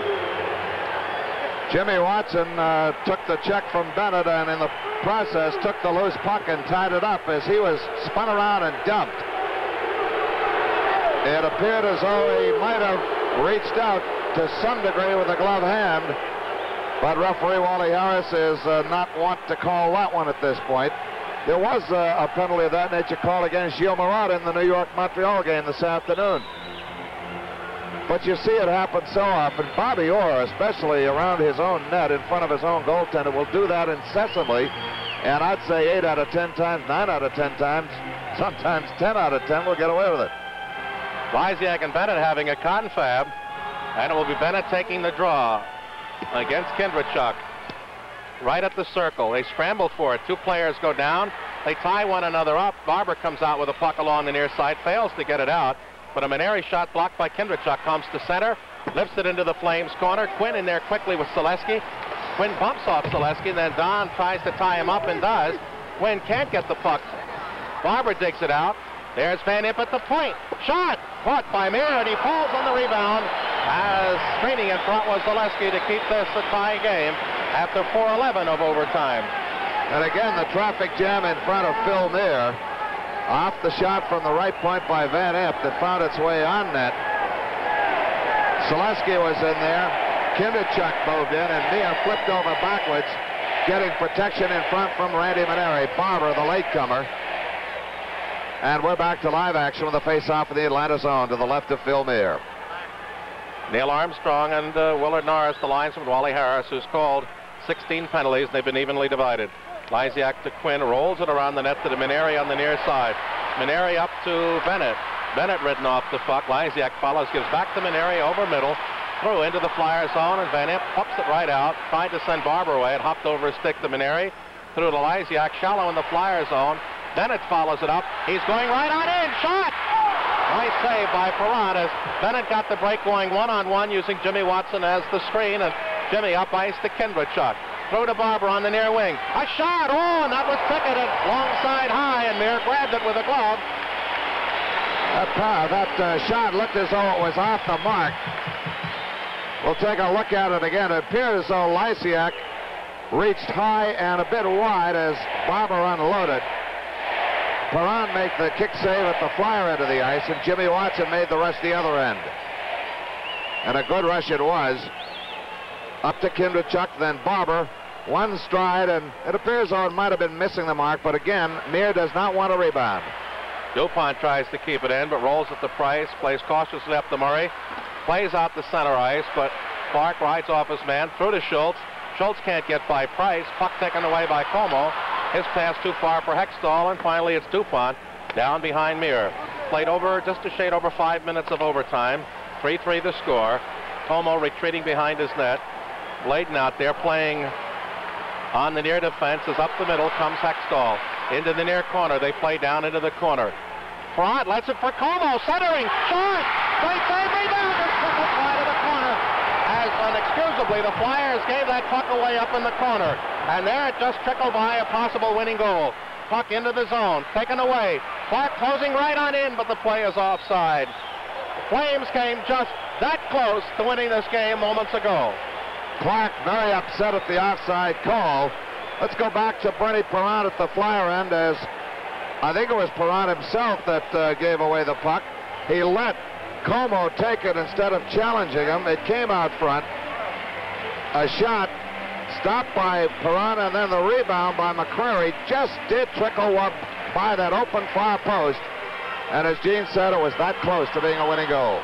Jimmy Watson took the check from Bennett and in the process took the loose puck and tied it up as he was spun around and dumped. It appeared as though he might have reached out to some degree with a glove hand, but referee Wally Harris is not want to call that one at this point. There was a penalty of that nature called against Gilles Marat in the New York-Montreal game this afternoon. But you see it happen so often. Bobby Orr, especially around his own net in front of his own goaltender, will do that incessantly. And I'd say 8 out of 10 times, 9 out of 10 times, sometimes 10 out of 10 will get away with it. Lysiak and Bennett having a confab, and it will be Bennett taking the draw against Kindrechuk. Right at the circle. They scramble for it. 2 players go down. They tie one another up. Barber comes out with a puck along the near side, fails to get it out. But a Maneri shot blocked by Kindrechuk comes to center, lifts it into the Flames corner. Quinn in there quickly with Selesky. Quinn bumps off Selesky, then Don tries to tie him up and does. Quinn can't get the puck. Barber digs it out. There's Van Imp at the point. Shot! Caught by Muir, and he falls on the rebound as screening in front was Selesky to keep this a tie game after 4:11 of overtime. And again, the traffic jam in front of Phil Muir. Off the shot from the right point by Van Imp that found its way on net. Selesky was in there. Kindrechuk moved in, and Muir flipped over backwards, getting protection in front from Randy Maneri. Barber, the latecomer. And we're back to live action with a face-off in the Atlanta zone to the left of Phil Muir. Neil Armstrong and Willard Norris, the linesman, Wally Harris, who's called 16 penalties. They've been evenly divided. Lysiak to Quinn, rolls it around the net to the Maneri on the near side. Maneri up to Bennett. Bennett ridden off the puck. Lysiak follows, gives back to Maneri over middle, through into the Flyer zone, and Van Imp pops it right out, tried to send Barber away. It hopped over his stick to Maneri, through to Lysiak, shallow in the Flyer zone. Bennett follows it up. He's going right on in. Shot! Nice save by Perron as Bennett got the break going one-on-one using Jimmy Watson as the screen, and Jimmy up ice to Kindrechuk. Throw to Barber on the near wing. A shot! Oh, and that was ticketed long side high, and Muir grabbed it with a glove. That shot looked as though it was off the mark. We'll take a look at it again. It appears as though Lysiak reached high and a bit wide as Barber unloaded. Perron made the kick save at the Flyer end of the ice, and Jimmy Watson made the rush the other end. And a good rush it was. Up to Kindrechuk, then Barber. One stride, and it appears though it might have been missing the mark, but again, Muir does not want to rebound. Dupont tries to keep it in, but rolls at the Price, plays cautiously up to Murray, plays out the center ice, but Clark rides off his man, through to Schultz. Schultz can't get by Price, puck taken away by Como. His pass too far for Hextall, and finally it's Dupont down behind Muir. Played over just a shade over 5 minutes of overtime. 3-3 the score. Como retreating behind his net. Bladen out there playing on the near defense. As up the middle comes Hextall. Into the near corner. They play down into the corner. Front lets it for Como. Centering. Shot. Great save. Rebound. And trickled wide of the corner. As unexcusably, the Flyers gave that puck away up in the corner. And there it just trickled by a possible winning goal. Puck into the zone. Taken away. Clark closing right on in, but the play is offside. Flames came just that close to winning this game moments ago. Clark very upset at the offside call. Let's go back to Bernie Perron at the Flyer end, as I think it was Perron himself that gave away the puck. He let Como take it instead of challenging him. It came out front. A shot stopped by Perron, and then the rebound by McCrary just did trickle up by that open far post. And as Gene said, it was that close to being a winning goal.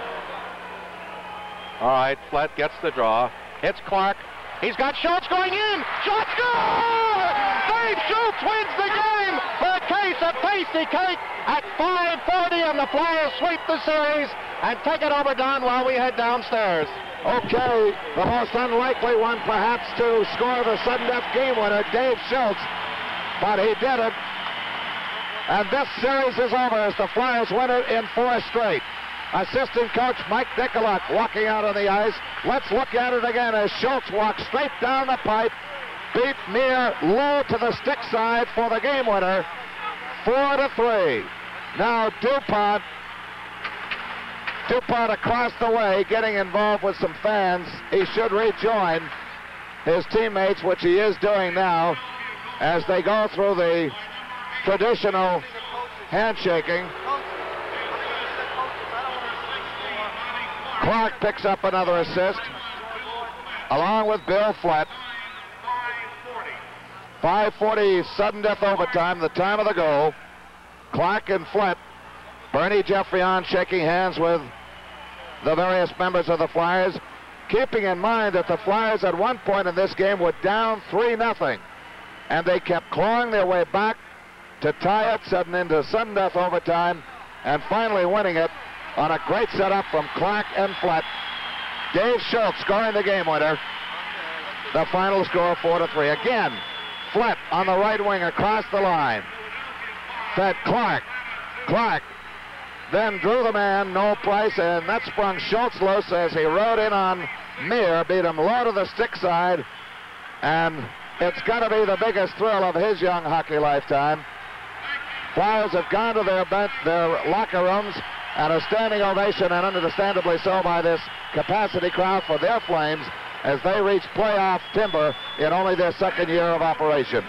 All right, Flett gets the draw. Hits Clark He's got Schultz going in. Schultz score! Dave Schultz wins the game for a case of Tasty Cake at 5:40, and the Flyers sweep the series and take it over, Don, while we head downstairs. Okay, the most unlikely one perhaps to score the sudden death game winner, Dave Schultz, but he did it. And this series is over as the Flyers win it in 4 straight. Assistant coach Mike Nicolak walking out on the ice. Let's look at it again as Schultz walks straight down the pipe, beat Meir low to the stick side for the game winner, 4-3. Now DuPont across the way getting involved with some fans. He should rejoin his teammates, which he is doing now, as they go through the traditional handshaking. Clark picks up another assist, along with Bill Flett. 5:40 sudden death overtime, the time of the goal. Clark and Flett, Bernie Geoffrion shaking hands with the various members of the Flyers, keeping in mind that the Flyers at one point in this game were down 3-0, and they kept clawing their way back to tie it sudden into sudden death overtime, and finally winning it on a great setup from Clark and Flett. Dave Schultz scoring the game winner. The final score 4-3. Again, Flett on the right wing across the line. Fed Clark. Clark then drew the man, no price, and that sprung Schultz loose as he rode in on Meir, beat him low to the stick side, and it's got to be the biggest thrill of his young hockey lifetime. Flyers have gone to their locker rooms, and a standing ovation, and understandably so by this capacity crowd for their Flames as they reach playoff timber in only their second year of operation.